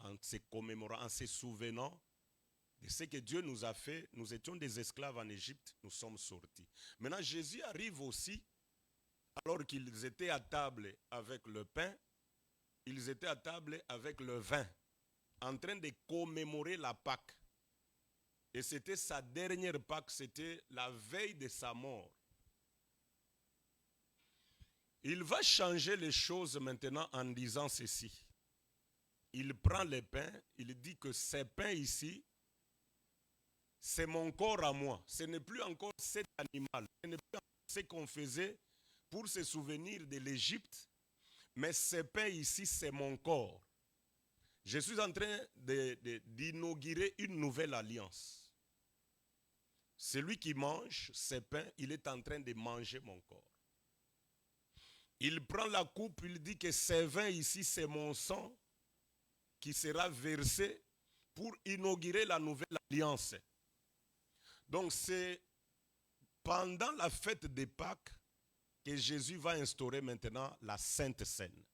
En se commémorant, en se souvenant de ce que Dieu nous a fait. Nous étions des esclaves en Égypte, nous sommes sortis. Maintenant, Jésus arrive aussi, alors qu'ils étaient à table avec le pain, ils étaient à table avec le vin, en train de commémorer la Pâque. Et c'était sa dernière Pâque, c'était la veille de sa mort. Il va changer les choses maintenant en disant ceci. Il prend le pain, il dit que ce pain ici, c'est mon corps à moi. Ce n'est plus encore cet animal, ce n'est plus ce qu'on faisait pour se souvenir de l'Égypte, mais ce pain ici, c'est mon corps. Je suis en train d'inaugurer une nouvelle alliance. Celui qui mange ce pain, il est en train de manger mon corps. Il prend la coupe, il dit que ce vin ici, c'est mon sang qui sera versé pour inaugurer la nouvelle alliance. Donc c'est pendant la fête des Pâques que Jésus va instaurer maintenant la Sainte Seine.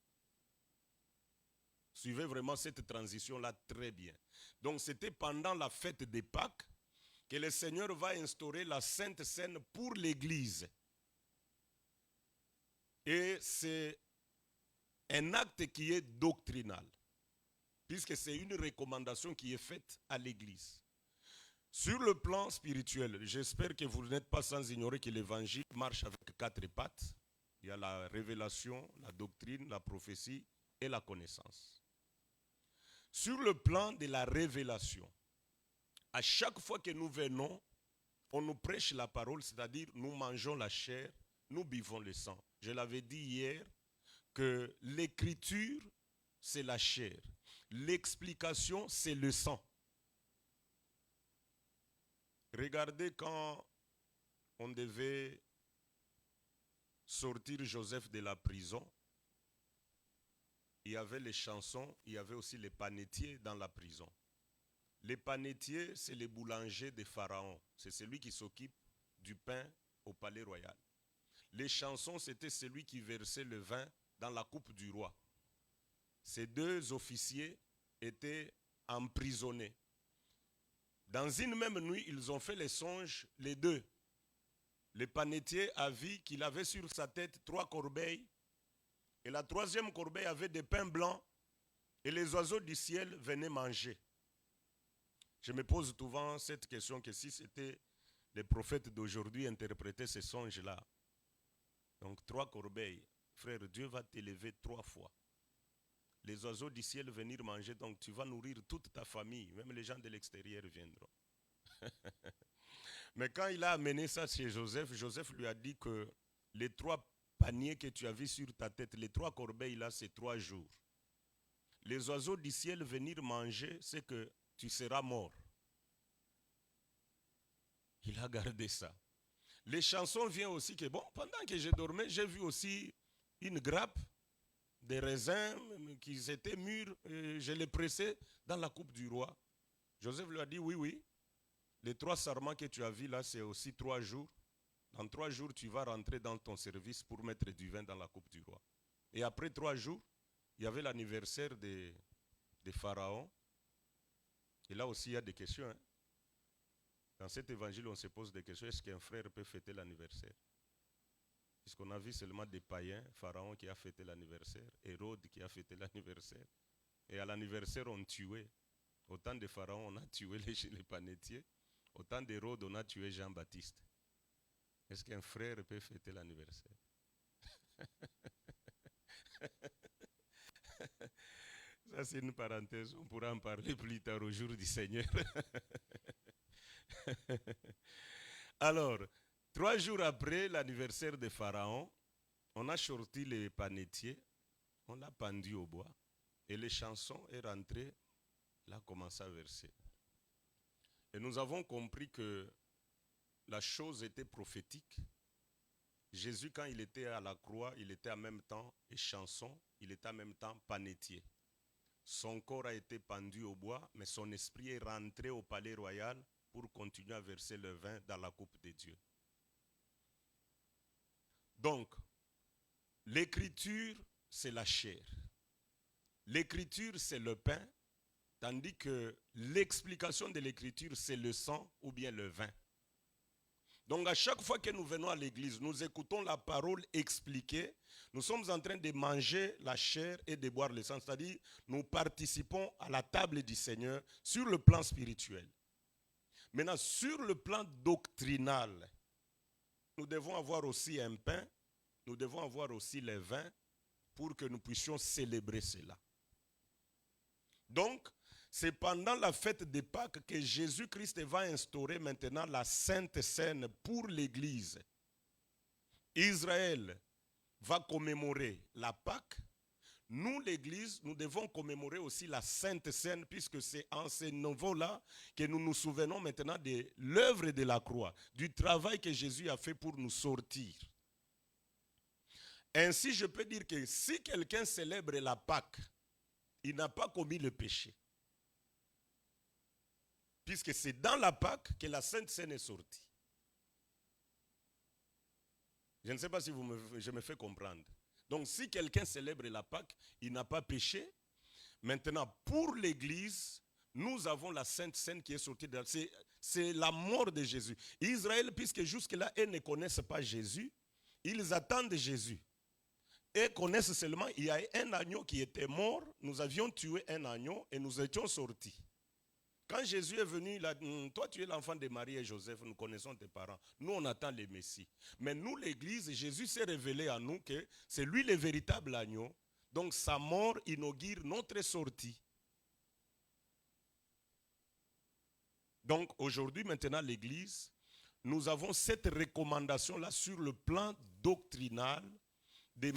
Suivez vraiment cette transition-là très bien. Donc c'était pendant la fête des Pâques que le Seigneur va instaurer la Sainte Seine pour l'Église. Et c'est un acte qui est doctrinal, puisque c'est une recommandation qui est faite à l'Église. Sur le plan spirituel, j'espère que vous n'êtes pas sans ignorer que l'Évangile marche avec 4 pattes. Il y a la révélation, la doctrine, la prophétie et la connaissance. Sur le plan de la révélation, à chaque fois que nous venons, on nous prêche la parole, c'est-à-dire nous mangeons la chair, nous buvons le sang. Je l'avais dit hier que l'écriture, c'est la chair. L'explication, c'est le sang. Regardez quand on devait sortir Joseph de la prison, il y avait les chansons, il y avait aussi les panetiers dans la prison. Les panetiers, c'est les boulangers de Pharaon. C'est celui qui s'occupe du pain au palais royal. Les chansons, c'était celui qui versait le vin dans la coupe du roi. Ces 2 officiers étaient emprisonnés. Dans une même nuit, ils ont fait les songes, les 2. Le panetier a vu qu'il avait sur sa tête 3 corbeilles. Et la 3e corbeille avait des pains blancs. Et les oiseaux du ciel venaient manger. Je me pose souvent cette question, que si c'était les prophètes d'aujourd'hui interprétaient ces songes-là. Donc 3 corbeilles. Frère, Dieu va t'élever 3 fois. Les oiseaux du ciel venir manger, donc tu vas nourrir toute ta famille. Même les gens de l'extérieur viendront. Mais quand il a amené ça chez Joseph, Joseph lui a dit que les 3 paniers que tu as vus sur ta tête, les 3 corbeilles là, c'est 3 jours. Les oiseaux du ciel venir manger, c'est que tu seras mort. Il a gardé ça. Les chansons viennent aussi que, bon, pendant que je dormais, j'ai vu aussi une grappe, des raisins qui étaient mûrs, je les pressais dans la coupe du roi. Joseph lui a dit, oui, oui, les 3 sarments que tu as vus là, c'est aussi 3 jours. Dans 3 jours, tu vas rentrer dans ton service pour mettre du vin dans la coupe du roi. Et après 3 jours, il y avait l'anniversaire de Pharaon. Et là aussi, il y a des questions. Hein. Dans cet évangile, on se pose des questions. Est-ce qu'un frère peut fêter l'anniversaire? Puisqu'on a vu seulement des païens, Pharaon qui a fêté l'anniversaire, Hérode qui a fêté l'anniversaire. Et à l'anniversaire, on tuait. Au temps de Pharaon, on a tué les panetiers. Au temps d'Hérode, on a tué Jean-Baptiste. Est-ce qu'un frère peut fêter l'anniversaire? Ça, c'est une parenthèse. On pourra en parler plus tard au jour du Seigneur. Alors, 3 jours après l'anniversaire de Pharaon, on a sorti les panetiers, on l'a pendu au bois, et les chansons est rentré, là, a commencé à verser. Et nous avons compris que la chose était prophétique. Jésus, quand il était à la croix, il était en même temps chanson, il était en même temps panetier. Son corps a été pendu au bois, mais son esprit est rentré au palais royal pour continuer à verser le vin dans la coupe de Dieu. Donc, l'écriture, c'est la chair. L'écriture, c'est le pain, tandis que l'explication de l'écriture, c'est le sang ou bien le vin. Donc à chaque fois que nous venons à l'église, nous écoutons la parole expliquée, nous sommes en train de manger la chair et de boire le sang, c'est-à-dire nous participons à la table du Seigneur sur le plan spirituel. Maintenant, sur le plan doctrinal, nous devons avoir aussi un pain, nous devons avoir aussi le vin pour que nous puissions célébrer cela. Donc, c'est pendant la fête des Pâques que Jésus-Christ va instaurer maintenant la Sainte Seine pour l'Église. Israël va commémorer la Pâque. Nous, l'Église, nous devons commémorer aussi la Sainte Seine, puisque c'est en ce niveau-là que nous nous souvenons maintenant de l'œuvre de la croix, du travail que Jésus a fait pour nous sortir. Ainsi, je peux dire que si quelqu'un célèbre la Pâque, il n'a pas commis le péché. Puisque c'est dans la Pâque que la Sainte Seine est sortie. Je ne sais pas si je me fais comprendre. Donc si quelqu'un célèbre la Pâque, il n'a pas péché. Maintenant, pour l'Église, nous avons la Sainte Seine qui est sortie de c'est la mort de Jésus. Israël, puisque jusque-là, ils ne connaissent pas Jésus, ils attendent Jésus. Et connaissent seulement, il y a un agneau qui était mort, nous avions tué un agneau et nous étions sortis. Quand Jésus est venu, il a dit, toi tu es l'enfant de Marie et Joseph, nous connaissons tes parents. Nous on attend le Messie. Mais nous l'Église, Jésus s'est révélé à nous que c'est lui le véritable agneau. Donc sa mort inaugure notre sortie. Donc aujourd'hui maintenant l'Église, nous avons cette recommandation-là sur le plan doctrinal de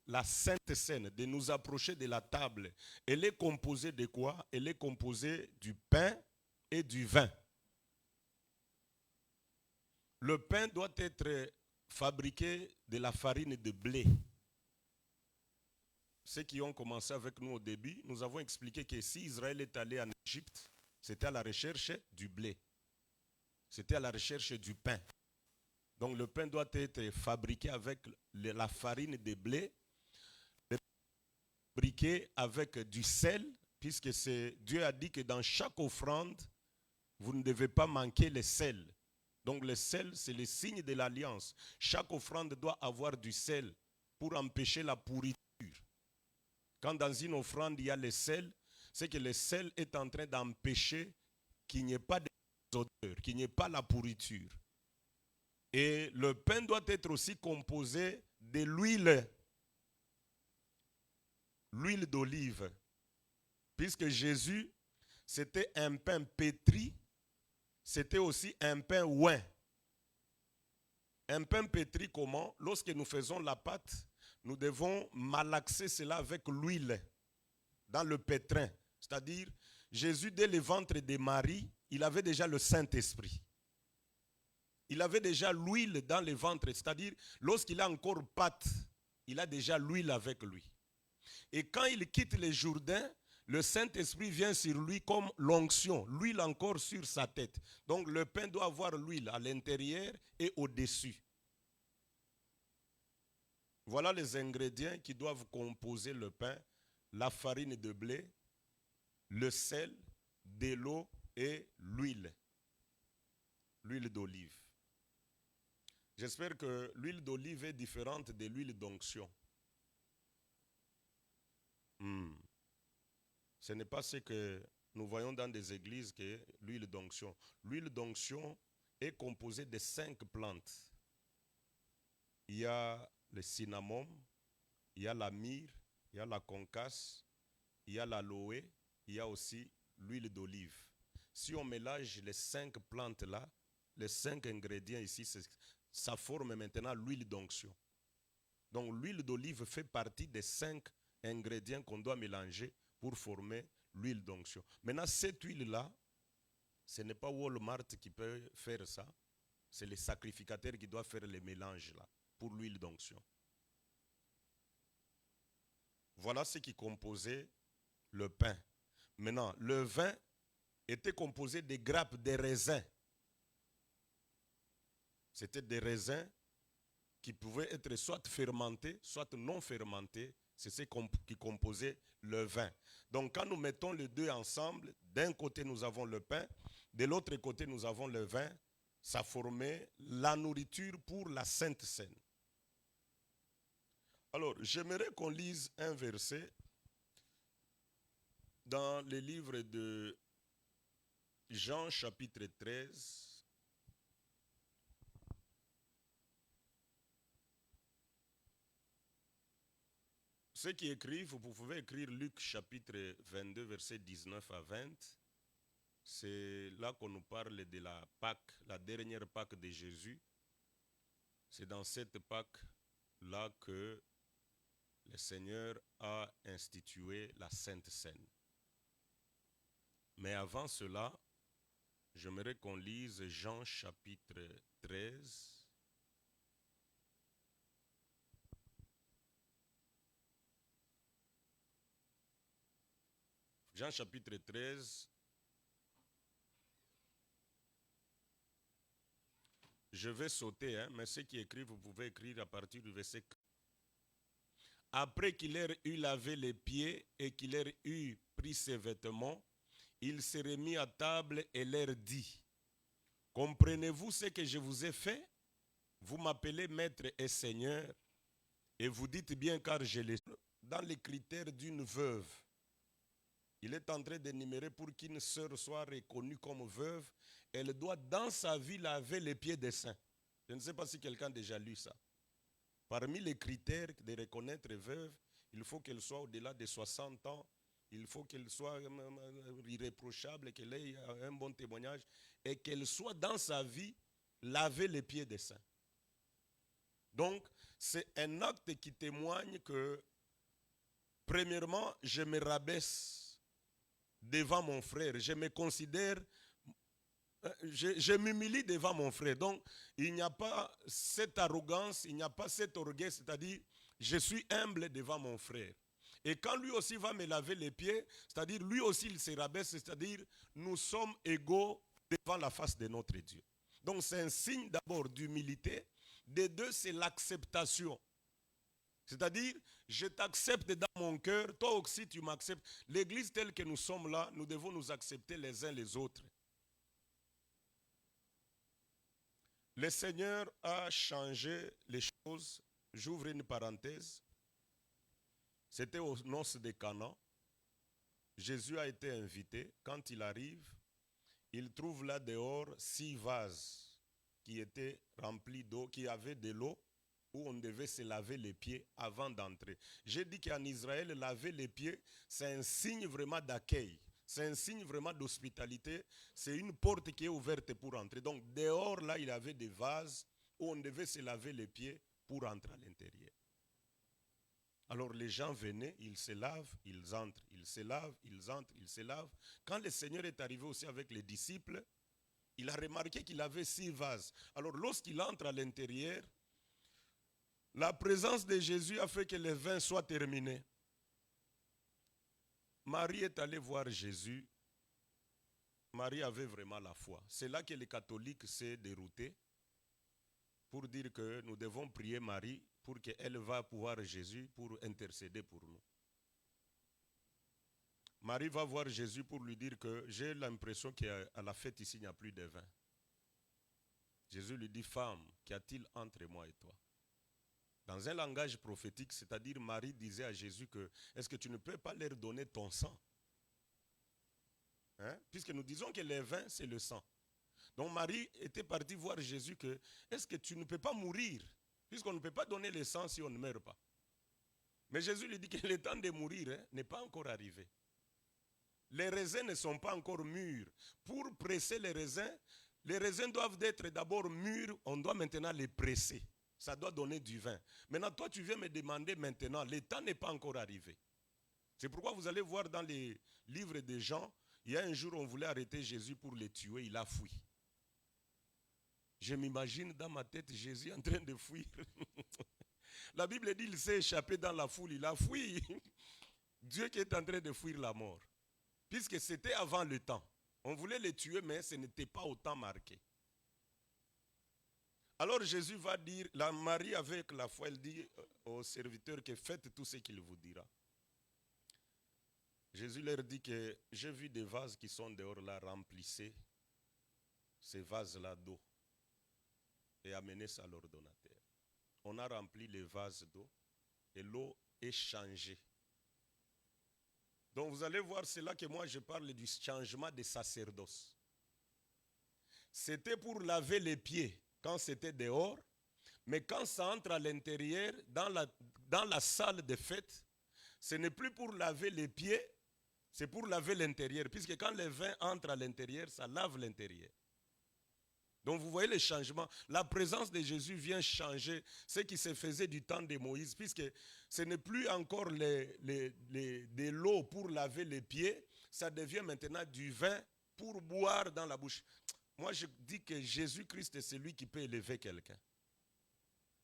la Sainte Seine, de nous approcher de la table. Elle est composée de quoi? Elle est composée du pain et du vin. Le pain doit être fabriqué de la farine de blé. Ceux qui ont commencé avec nous au début, nous avons expliqué que si Israël est allé en Égypte, c'était à la recherche du blé. C'était à la recherche du pain. Donc le pain doit être fabriqué avec la farine de blé, fabriqué avec du sel, puisque Dieu a dit que dans chaque offrande, vous ne devez pas manquer le sel. Donc le sel, c'est le signe de l'alliance. Chaque offrande doit avoir du sel pour empêcher la pourriture. Quand dans une offrande, il y a le sel, c'est que le sel est en train d'empêcher qu'il n'y ait pas d'odeur, qu'il n'y ait pas la pourriture. Et le pain doit être aussi composé de l'huile d'olive. Puisque Jésus, c'était un pain pétri, c'était aussi un pain oint. Un pain pétri comment? Lorsque nous faisons la pâte, nous devons malaxer cela avec l'huile dans le pétrin. C'est-à-dire, Jésus, dès le ventre de Marie, il avait déjà le Saint-Esprit. Il avait déjà l'huile dans le ventre. C'est-à-dire, lorsqu'il a encore pâte il a déjà l'huile avec lui. Et quand il quitte le Jourdain, le Saint-Esprit vient sur lui comme l'onction, l'huile encore sur sa tête. Donc le pain doit avoir l'huile à l'intérieur et au-dessus. Voilà les ingrédients qui doivent composer le pain: la farine de blé, le sel, de l'eau et l'huile d'olive. J'espère que l'huile d'olive est différente de l'huile d'onction. Ce n'est pas ce que nous voyons dans des églises que l'huile d'onction. L'huile d'onction est composée de 5 plantes. Il y a le cinnamon, il y a la myrrhe, il y a la concasse, il y a l'aloe, il y a aussi l'huile d'olive. Si on mélange les 5 plantes-là, les 5 ingrédients ici, ça forme maintenant l'huile d'onction. Donc l'huile d'olive fait partie des 5 ingrédients qu'on doit mélanger pour former l'huile d'onction. Maintenant, cette huile-là, ce n'est pas Walmart qui peut faire ça, c'est les sacrificateurs qui doivent faire les mélanges là, pour l'huile d'onction. Voilà ce qui composait le pain. Maintenant, le vin était composé des grappes de raisins. C'était des raisins qui pouvaient être soit fermentés, soit non fermentés. C'est ce qui composait le vin. Donc quand nous mettons les deux ensemble, d'un côté nous avons le pain, de l'autre côté nous avons le vin, ça formait la nourriture pour la Sainte Seine. Alors, j'aimerais qu'on lise un verset dans le livre de Jean chapitre 13. Ceux qui écrivent, vous pouvez écrire Luc chapitre 22, verset 19 à 20. C'est là qu'on nous parle de la Pâque, la dernière Pâque de Jésus. C'est dans cette Pâque-là que le Seigneur a institué la Sainte Seine. Mais avant cela, j'aimerais qu'on lise Jean chapitre 13. Jean chapitre 13. Je vais sauter, mais ceux qui écrivent, vous pouvez écrire à partir du verset 4. Après qu'il leur eut lavé les pieds et qu'il leur eut pris ses vêtements, il se remit à table et leur dit: comprenez-vous ce que je vous ai fait? Vous m'appelez maître et seigneur, et vous dites bien, car je l'ai. Dans les critères d'une veuve, il est en train d'énumérer pour qu'une sœur soit reconnue comme veuve, elle doit dans sa vie laver les pieds des saints. Je ne sais pas si quelqu'un a déjà lu ça. Parmi les critères de reconnaître veuve, il faut qu'elle soit au-delà de 60 ans, il faut qu'elle soit irréprochable, qu'elle ait un bon témoignage et qu'elle soit dans sa vie laver les pieds des saints. Donc, c'est un acte qui témoigne que, premièrement, je me rabaisse devant mon frère, je me considère, je m'humilie devant mon frère. Donc, il n'y a pas cette arrogance, il n'y a pas cet orgueil, c'est-à-dire, je suis humble devant mon frère. Et quand lui aussi va me laver les pieds, c'est-à-dire, lui aussi il se rabaisse, c'est-à-dire, nous sommes égaux devant la face de notre Dieu. Donc, c'est un signe d'abord d'humilité. De deux, c'est l'acceptation. C'est-à-dire, je t'accepte dans mon cœur, toi aussi tu m'acceptes. L'église telle que nous sommes là, nous devons nous accepter les uns les autres. Le Seigneur a changé les choses. J'ouvre une parenthèse. C'était aux noces de Cana. Jésus a été invité. Quand il arrive, il trouve là dehors 6 vases qui étaient remplis d'eau, qui avaient de l'eau, où on devait se laver les pieds avant d'entrer. J'ai dit qu'en Israël, laver les pieds, c'est un signe vraiment d'accueil. C'est un signe vraiment d'hospitalité. C'est une porte qui est ouverte pour entrer. Donc dehors, là, il y avait des vases où on devait se laver les pieds pour entrer à l'intérieur. Alors les gens venaient, ils se lavent, ils entrent. Ils se lavent, ils entrent, ils se lavent. Quand le Seigneur est arrivé aussi avec les disciples, il a remarqué qu'il avait 6 vases. Alors lorsqu'il entre à l'intérieur, La présence de Jésus a fait que le vin soit terminé. Marie est allée voir Jésus. Marie avait vraiment la foi. C'est là que les catholiques s'est dérouté pour dire que nous devons prier Marie pour qu'elle va voir Jésus pour intercéder pour nous. Marie va voir Jésus pour lui dire que j'ai l'impression qu'à la fête ici, il n'y a plus de vin. Jésus lui dit, femme, qu'y a-t-il entre moi et toi? Dans un langage prophétique, c'est-à-dire Marie disait à Jésus que, est-ce que tu ne peux pas leur donner ton sang? Hein? Puisque nous disons que le vin, c'est le sang. Donc Marie était partie voir Jésus que, est-ce que tu ne peux pas mourir? Puisqu'on ne peut pas donner le sang si on ne meurt pas. Mais Jésus lui dit que le temps de mourir n'est pas encore arrivé. Les raisins ne sont pas encore mûrs. Pour presser les raisins doivent être d'abord mûrs, on doit maintenant les presser. Ça doit donner du vin. Maintenant, toi, tu viens me demander maintenant, le temps n'est pas encore arrivé. C'est pourquoi vous allez voir dans les livres de Jean, il y a un jour, on voulait arrêter Jésus pour le tuer, il a fui. Je m'imagine dans ma tête Jésus en train de fuir. La Bible dit qu'il s'est échappé dans la foule, il a fui. Dieu qui est en train de fuir la mort. Puisque c'était avant le temps. On voulait le tuer, mais ce n'était pas au temps marqué. Alors Jésus va dire, la Marie avec la foi, elle dit aux serviteurs que faites tout ce qu'il vous dira. Jésus leur dit que j'ai vu des vases qui sont dehors là, remplissez ces vases-là d'eau et amenez ça à l'ordonnateur. On a rempli les vases d'eau et l'eau est changée. Donc vous allez voir, c'est là que moi je parle du changement des sacerdoces. C'était pour laver les pieds quand c'était dehors, mais quand ça entre à l'intérieur, dans la salle de fête, ce n'est plus pour laver les pieds, c'est pour laver l'intérieur, puisque quand le vin entre à l'intérieur, ça lave l'intérieur. Donc vous voyez le changement. La présence de Jésus vient changer ce qui se faisait du temps de Moïse, puisque ce n'est plus encore de l'eau pour laver les pieds, ça devient maintenant du vin pour boire dans la bouche. Moi je dis que Jésus-Christ est celui qui peut élever quelqu'un.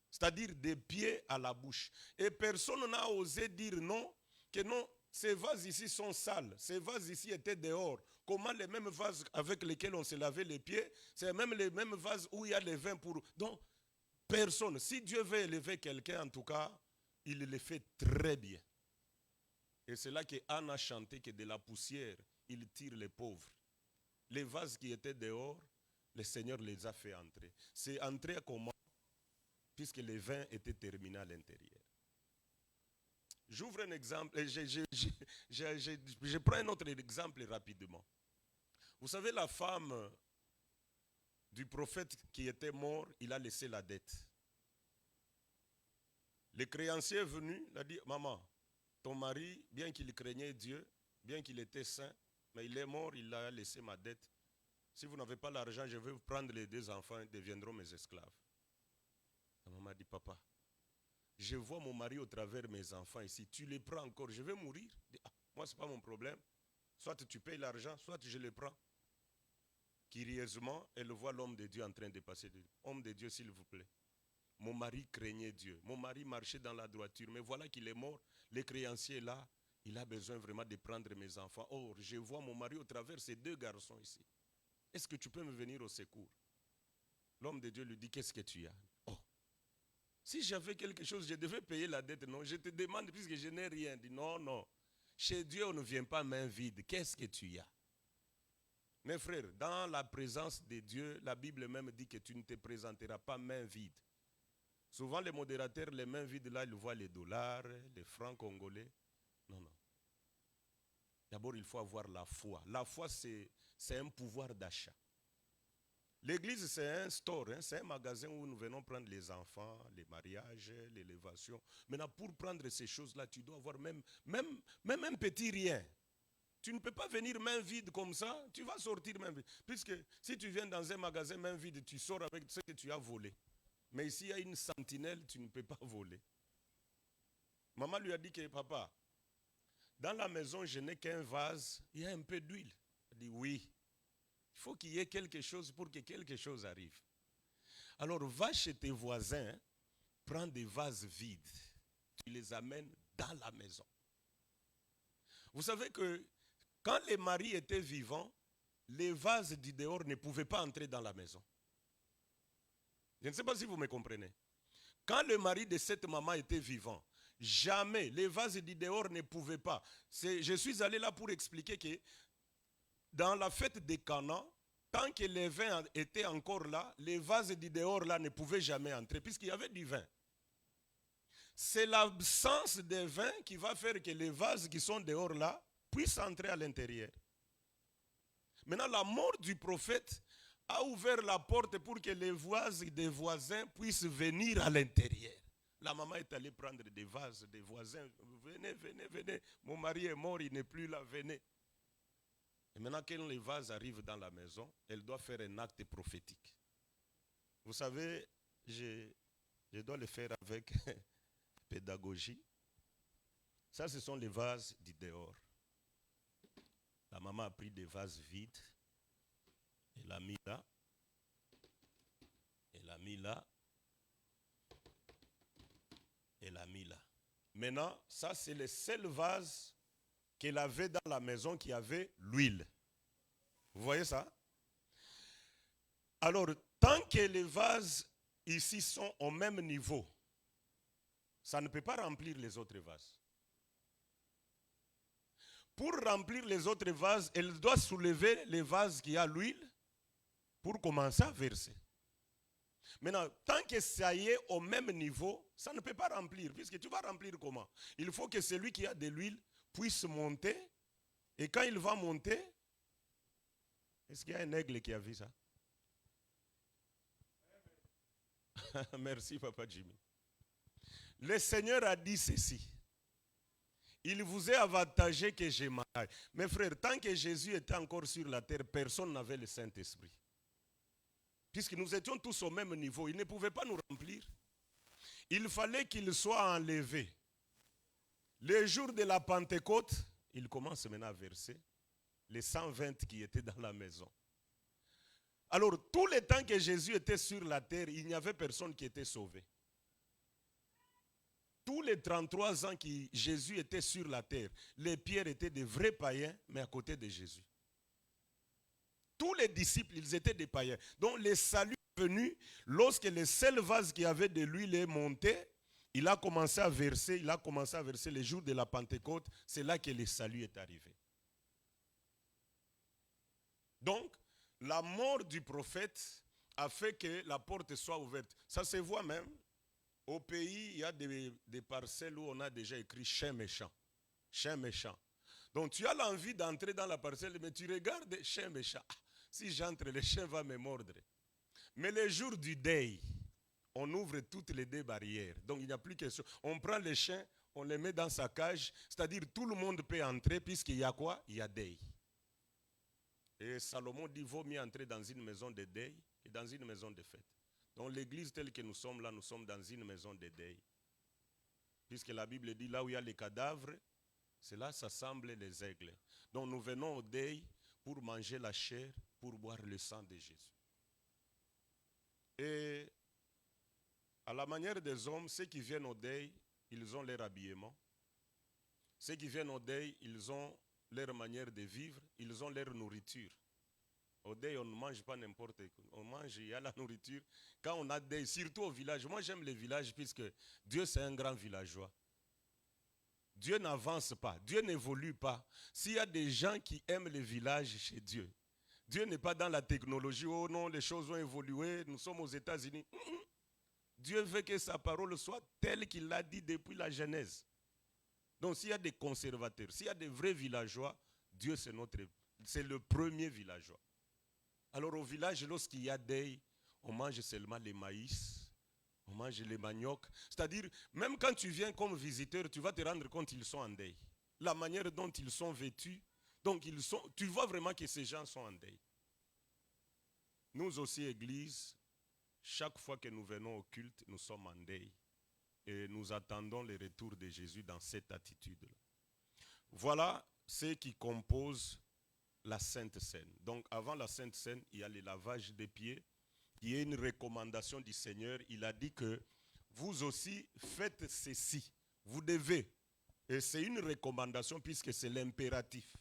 C'est-à-dire des pieds à la bouche. Et personne n'a osé dire non, que non, ces vases ici sont sales, ces vases ici étaient dehors. Comment les mêmes vases avec lesquels on se lavait les pieds, c'est même les mêmes vases où il y a les vins pour... Donc, personne. Si Dieu veut élever quelqu'un, en tout cas, il le fait très bien. Et c'est là que Anne a chanté que de la poussière, il tire les pauvres. Les vases qui étaient dehors, le Seigneur les a fait entrer. C'est entrer comment? Puisque les vins étaient terminés à l'intérieur. J'ouvre un exemple, je prends un autre exemple rapidement. Vous savez, la femme du prophète qui était mort, il a laissé la dette. Le créancier est venu, il a dit, maman, ton mari, bien qu'il craignait Dieu, bien qu'il était saint, mais il est mort, il a laissé ma dette. Si vous n'avez pas l'argent, je vais vous prendre les deux enfants, ils deviendront mes esclaves. La maman a dit, papa, je vois mon mari au travers de mes enfants ici, tu les prends encore, je vais mourir. Moi, ce n'est pas mon problème. Soit tu payes l'argent, soit je les prends. Curieusement, elle voit l'homme de Dieu en train de passer. Homme de Dieu, s'il vous plaît. Mon mari craignait Dieu. Mon mari marchait dans la droiture. Mais voilà qu'il est mort. Le créancier est là. Il a besoin vraiment de prendre mes enfants. Or, je vois mon mari au travers de ces deux garçons ici. Est-ce que tu peux me venir au secours? L'homme de Dieu lui dit, qu'est-ce que tu as? Oh, si j'avais quelque chose, je devais payer la dette. Non, je te demande puisque je n'ai rien. Dit, non, non. Chez Dieu, on ne vient pas main vide. Qu'est-ce que tu as? Mes frères, dans la présence de Dieu, la Bible même dit que tu ne te présenteras pas main vide. Souvent, les modérateurs, les mains vides, là, ils voient les dollars, les francs congolais. Non, non. D'abord, il faut avoir la foi. La foi, c'est un pouvoir d'achat. L'église, c'est un store, hein, c'est un magasin où nous venons prendre les enfants, les mariages, l'élévation. Maintenant, pour prendre ces choses-là, tu dois avoir même un petit rien. Tu ne peux pas venir main vide comme ça, tu vas sortir main vide. Puisque si tu viens dans un magasin main vide, tu sors avec ce que tu as volé. Mais ici, il y a une sentinelle, tu ne peux pas voler. Maman lui a dit que, papa, dans la maison, je n'ai qu'un vase, il y a un peu d'huile. Elle dit, oui, il faut qu'il y ait quelque chose pour que quelque chose arrive. Alors, va chez tes voisins, prends des vases vides, tu les amènes dans la maison. Vous savez que quand les maris étaient vivants, les vases du dehors ne pouvaient pas entrer dans la maison. Je ne sais pas si vous me comprenez. Quand le mari de cette maman était vivant, jamais les vases du dehors ne pouvaient pas. Je suis allé là pour expliquer que dans la fête des Cana, tant que les vins étaient encore là, les vases du dehors là ne pouvaient jamais entrer puisqu'il y avait du vin. C'est l'absence de vin qui va faire que les vases qui sont dehors là puissent entrer à l'intérieur. Maintenant, la mort du prophète a ouvert la porte pour que les vases des voisins puissent venir à l'intérieur. La maman est allée prendre des vases des voisins. Venez, venez, venez. Mon mari est mort, il n'est plus là, venez. Et maintenant, quand les vases arrivent dans la maison, elle doit faire un acte prophétique. Vous savez, je dois le faire avec pédagogie. Ça, ce sont les vases du dehors. La maman a pris des vases vides. Elle l'a mis là. Elle l'a mis là. Elle l'a mis là. Maintenant, ça, c'est le seul vase qu'elle avait dans la maison qui avait l'huile. Vous voyez ça? Alors, tant que les vases ici sont au même niveau, ça ne peut pas remplir les autres vases. Pour remplir les autres vases, elle doit soulever les vases qui a l'huile pour commencer à verser. Maintenant, tant que ça y est au même niveau, ça ne peut pas remplir. Puisque tu vas remplir comment? Il faut que celui qui a de l'huile puisse monter. Et quand il va monter, est-ce qu'il y a un aigle qui a vu ça? Merci, Papa Jimmy. Le Seigneur a dit ceci. Il vous est avantagé que je m'en aille. Mes frères, tant que Jésus était encore sur la terre, personne n'avait le Saint-Esprit. Puisque nous étions tous au même niveau, il ne pouvait pas nous remplir. Il fallait qu'il soit enlevé. Le jour de la Pentecôte, il commence maintenant à verser les 120 qui étaient dans la maison. Alors, tout le temps que Jésus était sur la terre, il n'y avait personne qui était sauvé. Tous les 33 ans que Jésus était sur la terre, les pierres étaient des vrais païens, mais à côté de Jésus. Tous les disciples, ils étaient des païens. Donc le salut est venu lorsque le seul vase qui avait de l'huile est monté. Il a commencé à verser les jours de la Pentecôte. C'est là que le salut est arrivé. Donc, la mort du prophète a fait que la porte soit ouverte. Ça se voit même. Au pays, il y a des parcelles où on a déjà écrit chien méchant. Chien méchant. Donc tu as l'envie d'entrer dans la parcelle, mais tu regardes chien méchant. Si j'entre, le chien va me mordre. Mais le jour du deuil, on ouvre toutes les deux barrières. Donc il n'y a plus question. On prend les chiens, on les met dans sa cage. C'est-à-dire tout le monde peut entrer puisqu'il y a quoi? Il y a deuil. Et Salomon dit, vaut mieux entrer dans une maison de deuil que dans une maison de fête. Donc l'église telle que nous sommes là, nous sommes dans une maison de deuil. Puisque la Bible dit, là où il y a les cadavres, c'est là s'assemblent les aigles. Donc nous venons au deuil pour manger la chair, pour boire le sang de Jésus. Et à la manière des hommes, ceux qui viennent au deuil, ils ont leur habillement. Ceux qui viennent au deuil, ils ont leur manière de vivre, ils ont leur nourriture. Au deuil, on ne mange pas n'importe quoi. On mange, il y a la nourriture. Quand on a deuil, surtout au village, moi j'aime les villages puisque Dieu c'est un grand villageois. Dieu n'avance pas, Dieu n'évolue pas. S'il y a des gens qui aiment les villages chez Dieu, Dieu n'est pas dans la technologie, oh non, les choses ont évolué, nous sommes aux États-Unis. Dieu veut que sa parole soit telle qu'il l'a dit depuis la Genèse. Donc s'il y a des conservateurs, s'il y a des vrais villageois, Dieu c'est le premier villageois. Alors au village, lorsqu'il y a deuil, on mange seulement les maïs, on mange les maniocs. C'est-à-dire, même quand tu viens comme visiteur, tu vas te rendre compte qu'ils sont en deuil. La manière dont ils sont vêtus, donc tu vois vraiment que ces gens sont en deuil. Nous aussi, Église, chaque fois que nous venons au culte, nous sommes en deuil. Et nous attendons le retour de Jésus dans cette attitude-là. Voilà ce qui compose la Sainte Seine. Donc avant la Sainte Seine, il y a le lavage des pieds, qui est une recommandation du Seigneur. Il a dit que vous aussi faites ceci. Vous devez, et c'est une recommandation puisque c'est l'impératif.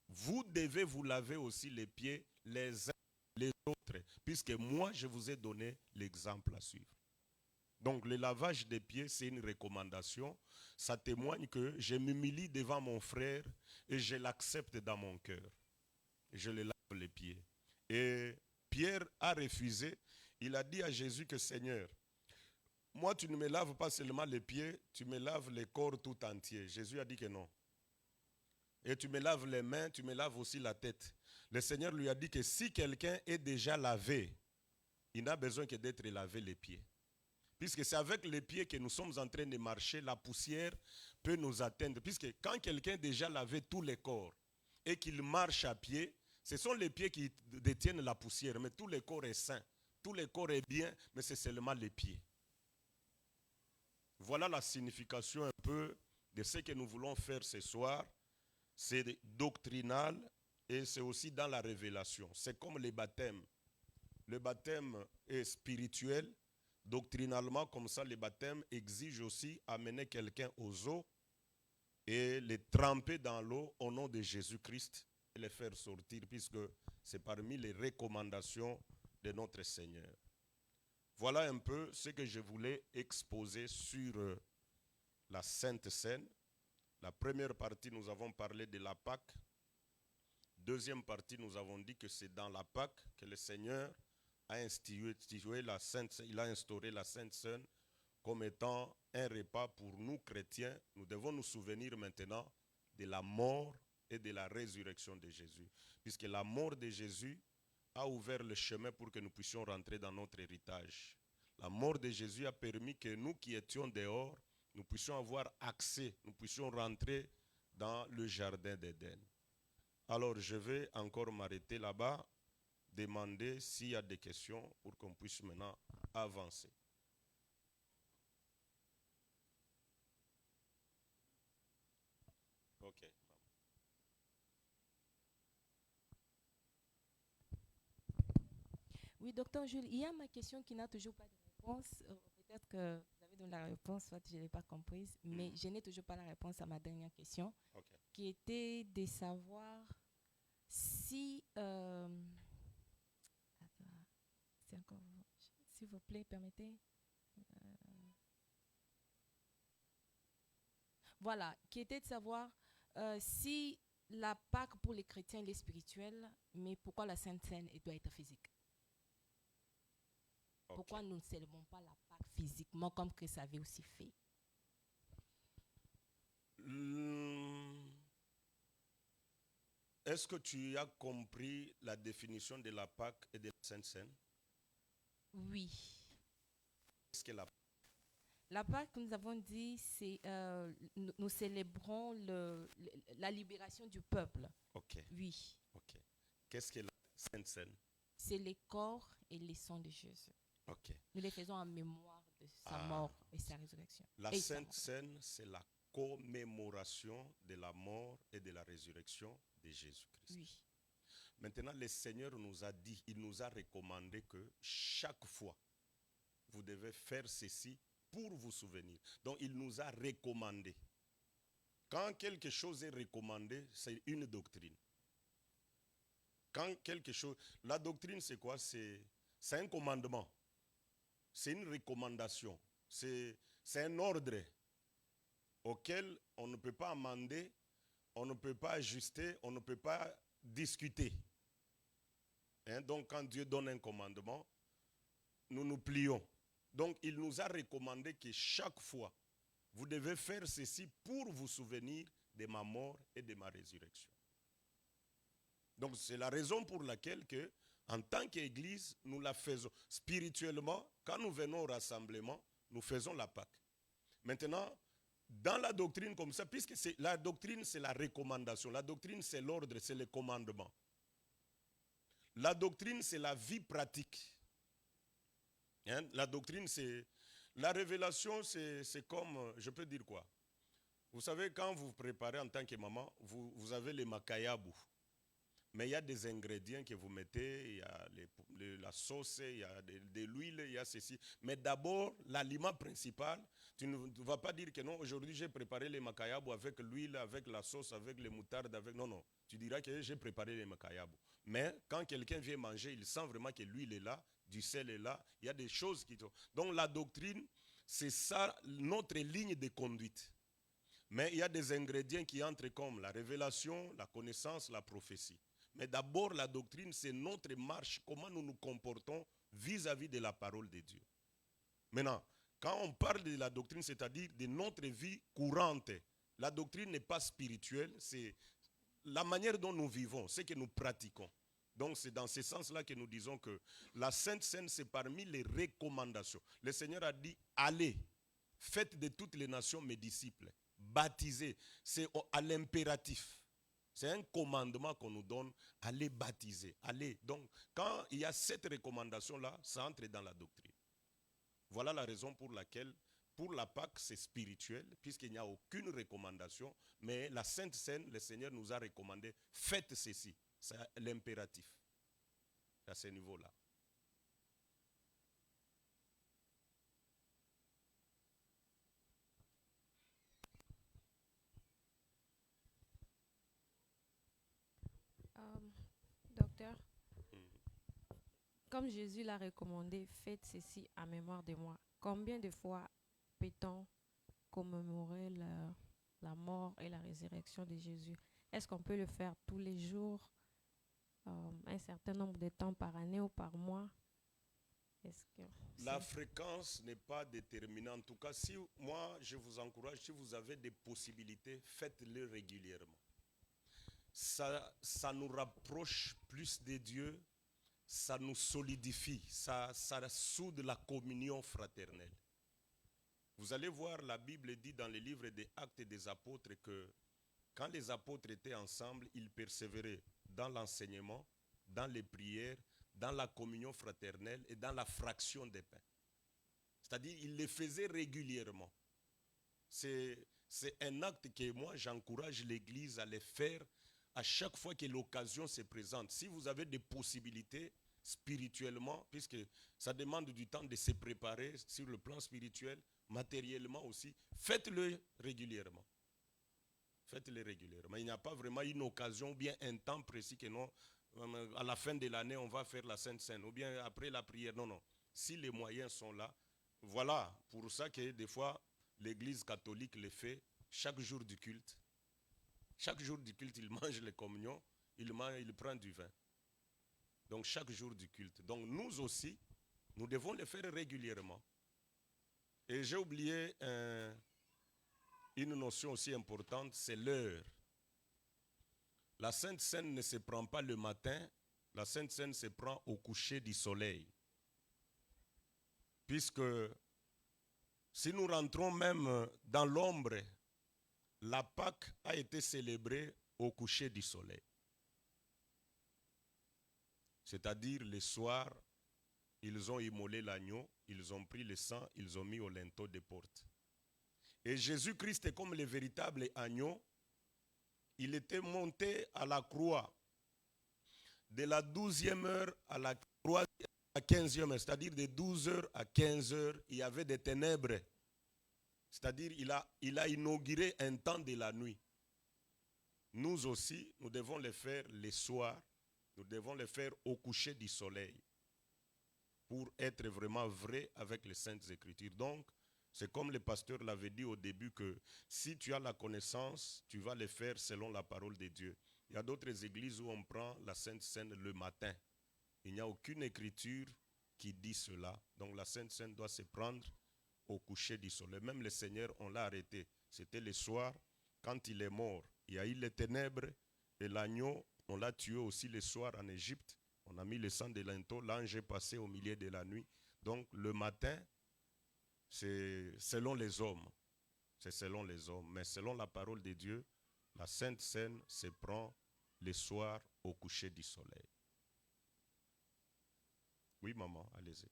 Vous devez vous laver aussi les pieds les uns les autres, puisque moi je vous ai donné l'exemple à suivre. Donc le lavage des pieds, c'est une recommandation. Ça témoigne que je m'humilie devant mon frère et je l'accepte dans mon cœur. Je le lave les pieds. Et Pierre a refusé. Il a dit à Jésus que Seigneur, moi tu ne me laves pas seulement les pieds, tu me laves le corps tout entier. Jésus a dit que non. Et tu me laves les mains, tu me laves aussi la tête. Le Seigneur lui a dit que si quelqu'un est déjà lavé, il n'a besoin que d'être lavé les pieds. Puisque c'est avec les pieds que nous sommes en train de marcher, la poussière peut nous atteindre. Puisque quand quelqu'un a déjà lavé tous les corps et qu'il marche à pied, ce sont les pieds qui détiennent la poussière, mais tout le corps est sain. Tout le corps est bien, mais c'est seulement les pieds. Voilà la signification un peu de ce que nous voulons faire ce soir. C'est doctrinal et c'est aussi dans la révélation. C'est comme les baptêmes. Le baptême est spirituel. Doctrinalement, comme ça, le baptême exige aussi amener quelqu'un aux eaux et les tremper dans l'eau au nom de Jésus-Christ et les faire sortir, puisque c'est parmi les recommandations de notre Seigneur. Voilà un peu ce que je voulais exposer sur la Sainte Seine. La première partie, nous avons parlé de la Pâque. Deuxième partie, nous avons dit que c'est dans la Pâque que le Seigneur a institué la Sainte, il a instauré la Sainte Seine comme étant un repas pour nous chrétiens. Nous devons nous souvenir maintenant de la mort et de la résurrection de Jésus. Puisque la mort de Jésus a ouvert le chemin pour que nous puissions rentrer dans notre héritage. La mort de Jésus a permis que nous qui étions dehors, nous puissions avoir accès, nous puissions rentrer dans le jardin d'Éden. Alors je vais encore m'arrêter là-bas, demander s'il y a des questions pour qu'on puisse maintenant avancer. Ok. Oui, docteur Jules, il y a ma question qui n'a toujours pas de réponse. Peut-être que vous avez donné la réponse, soit je ne l'ai pas comprise, mais je n'ai toujours pas la réponse à ma dernière question, qui était de savoir si... c'est encore... S'il vous plaît, permettez. Voilà, qui était de savoir si la Pâque pour les chrétiens elle est spirituelle, mais pourquoi la Sainte Seine elle doit être physique? Pourquoi nous ne célébrons pas la Pâque physiquement comme Christ avait aussi fait? Est-ce que tu as compris la définition de la Pâque et de la Sainte Seine? Oui. Qu'est-ce que la Pâque? La Pâque, nous avons dit, c'est nous célébrons la libération du peuple. Ok. Oui. Ok. Qu'est-ce que la Sainte Seine? C'est les corps et les sangs de Jésus. Ok. Nous les faisons en mémoire de sa mort et sa résurrection. La Sainte Seine, c'est la commémoration de la mort et de la résurrection de Jésus-Christ. Oui. Maintenant, le Seigneur nous a dit, il nous a recommandé que chaque fois, vous devez faire ceci pour vous souvenir. Donc, il nous a recommandé. Quand quelque chose est recommandé, c'est une doctrine. Quand quelque chose... La doctrine, c'est quoi? C'est un commandement. C'est une recommandation. C'est un ordre auquel on ne peut pas amender, on ne peut pas ajuster, on ne peut pas discuter. Hein? Donc, quand Dieu donne un commandement, nous nous plions. Donc, il nous a recommandé que chaque fois, vous devez faire ceci pour vous souvenir de ma mort et de ma résurrection. Donc, c'est la raison pour laquelle, en tant qu'Église, nous la faisons. Spirituellement, quand nous venons au rassemblement, nous faisons la Pâque. Maintenant, dans la doctrine comme ça, puisque la doctrine, c'est la recommandation. La doctrine, c'est l'ordre, c'est le commandement. La doctrine, c'est la vie pratique. Hein? La doctrine, c'est... La révélation, c'est comme... Je peux dire quoi? Vous savez, quand vous vous préparez en tant que maman, vous avez les makayabu. Mais il y a des ingrédients que vous mettez, il y a la sauce, il y a de l'huile, il y a ceci. Mais d'abord, l'aliment principal, tu ne vas pas dire que non, aujourd'hui j'ai préparé les makayabou avec l'huile, avec la sauce, avec les moutardes, avec... Non, non. Tu diras que j'ai préparé les makayabou. Mais quand quelqu'un vient manger, il sent vraiment que l'huile est là, du sel est là, il y a des choses qui... Donc la doctrine, c'est ça notre ligne de conduite. Mais il y a des ingrédients qui entrent comme la révélation, la connaissance, la prophétie. Mais d'abord, la doctrine, c'est notre marche, comment nous nous comportons vis-à-vis de la parole de Dieu. Maintenant, quand on parle de la doctrine, c'est-à-dire de notre vie courante, la doctrine n'est pas spirituelle, c'est la manière dont nous vivons, ce que nous pratiquons. Donc c'est dans ce sens-là que nous disons que la Sainte Seine, c'est parmi les recommandations. Le Seigneur a dit, allez, faites de toutes les nations mes disciples, baptisez, c'est à l'impératif. C'est un commandement qu'on nous donne, allez baptiser, allez. Donc, quand il y a cette recommandation-là, ça entre dans la doctrine. Voilà la raison pour laquelle, pour la Pâque, c'est spirituel, puisqu'il n'y a aucune recommandation, mais la Sainte Seine, le Seigneur nous a recommandé, faites ceci. C'est l'impératif, à ce niveau-là. Docteur, comme Jésus l'a recommandé, faites ceci à mémoire de moi. Combien de fois peut-on commémorer la mort et la résurrection de Jésus? Est-ce qu'on peut le faire tous les jours, un certain nombre de temps par année ou par mois? La fréquence n'est pas déterminante. En tout cas, si moi, je vous encourage, si vous avez des possibilités, faites-le régulièrement. Ça nous rapproche plus de Dieu, ça nous solidifie, ça soude la communion fraternelle. Vous allez voir, la Bible dit dans les livres des Actes des Apôtres que quand les apôtres étaient ensemble, ils persévéraient dans l'enseignement, dans les prières, dans la communion fraternelle et dans la fraction des pains. C'est-à-dire, ils les faisaient régulièrement. C'est un acte que moi, j'encourage l'Église à les faire à chaque fois que l'occasion se présente. Si vous avez des possibilités spirituellement, puisque ça demande du temps de se préparer sur le plan spirituel, matériellement aussi, faites-le régulièrement. Faites-le régulièrement. Il n'y a pas vraiment une occasion ou bien un temps précis que non, à la fin de l'année, on va faire la Sainte Seine, ou bien après la prière. Non, non. Si les moyens sont là, voilà, pour ça que des fois, l'Église catholique le fait chaque jour du culte. Chaque jour du culte, il mange les communions, il prend du vin. Donc chaque jour du culte. Donc nous aussi, nous devons le faire régulièrement. Et j'ai oublié une notion aussi importante, c'est l'heure. La Sainte Seine ne se prend pas le matin, la Sainte Seine se prend au coucher du soleil. Puisque si nous rentrons même dans l'ombre, la Pâque a été célébrée au coucher du soleil. C'est-à-dire le soir, ils ont immolé l'agneau, ils ont pris le sang, ils ont mis au linteau des portes. Et Jésus-Christ est comme le véritable agneau. Il était monté à la croix de la 12e heure à la 15e heure, c'est-à-dire de 12 heures à 15 heures, il y avait des ténèbres. C'est-à-dire il a inauguré un temps de la nuit. Nous aussi, nous devons le faire le soir, nous devons le faire au coucher du soleil pour être vraiment vrai avec les Saintes Écritures. Donc, c'est comme le pasteur l'avait dit au début que si tu as la connaissance, tu vas le faire selon la parole de Dieu. Il y a d'autres églises où on prend la Sainte Seine le matin. Il n'y a aucune écriture qui dit cela. Donc la Sainte Seine doit se prendre au coucher du soleil. Même le Seigneur, on l'a arrêté. C'était le soir, quand il est mort. Il y a eu les ténèbres et l'agneau, on l'a tué aussi le soir en Égypte. On a mis le sang de linteau, l'ange est passé au milieu de la nuit. Donc le matin, c'est selon les hommes. C'est selon les hommes. Mais selon la parole de Dieu, la Sainte Seine se prend le soir au coucher du soleil. Oui, maman, allez-y.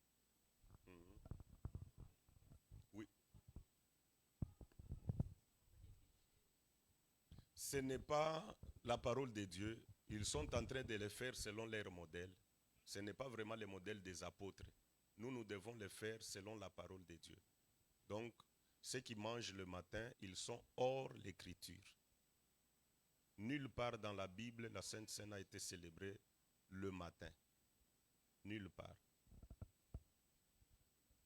Oui. Ce n'est pas la parole de Dieu. Ils sont en train de le faire selon leur modèle. Ce n'est pas vraiment le modèle des apôtres. Nous devons le faire selon la parole de Dieu. Donc, ceux qui mangent le matin, ils sont hors l'écriture. Nulle part dans la Bible, la Sainte Seine a été célébrée le matin. Nulle part.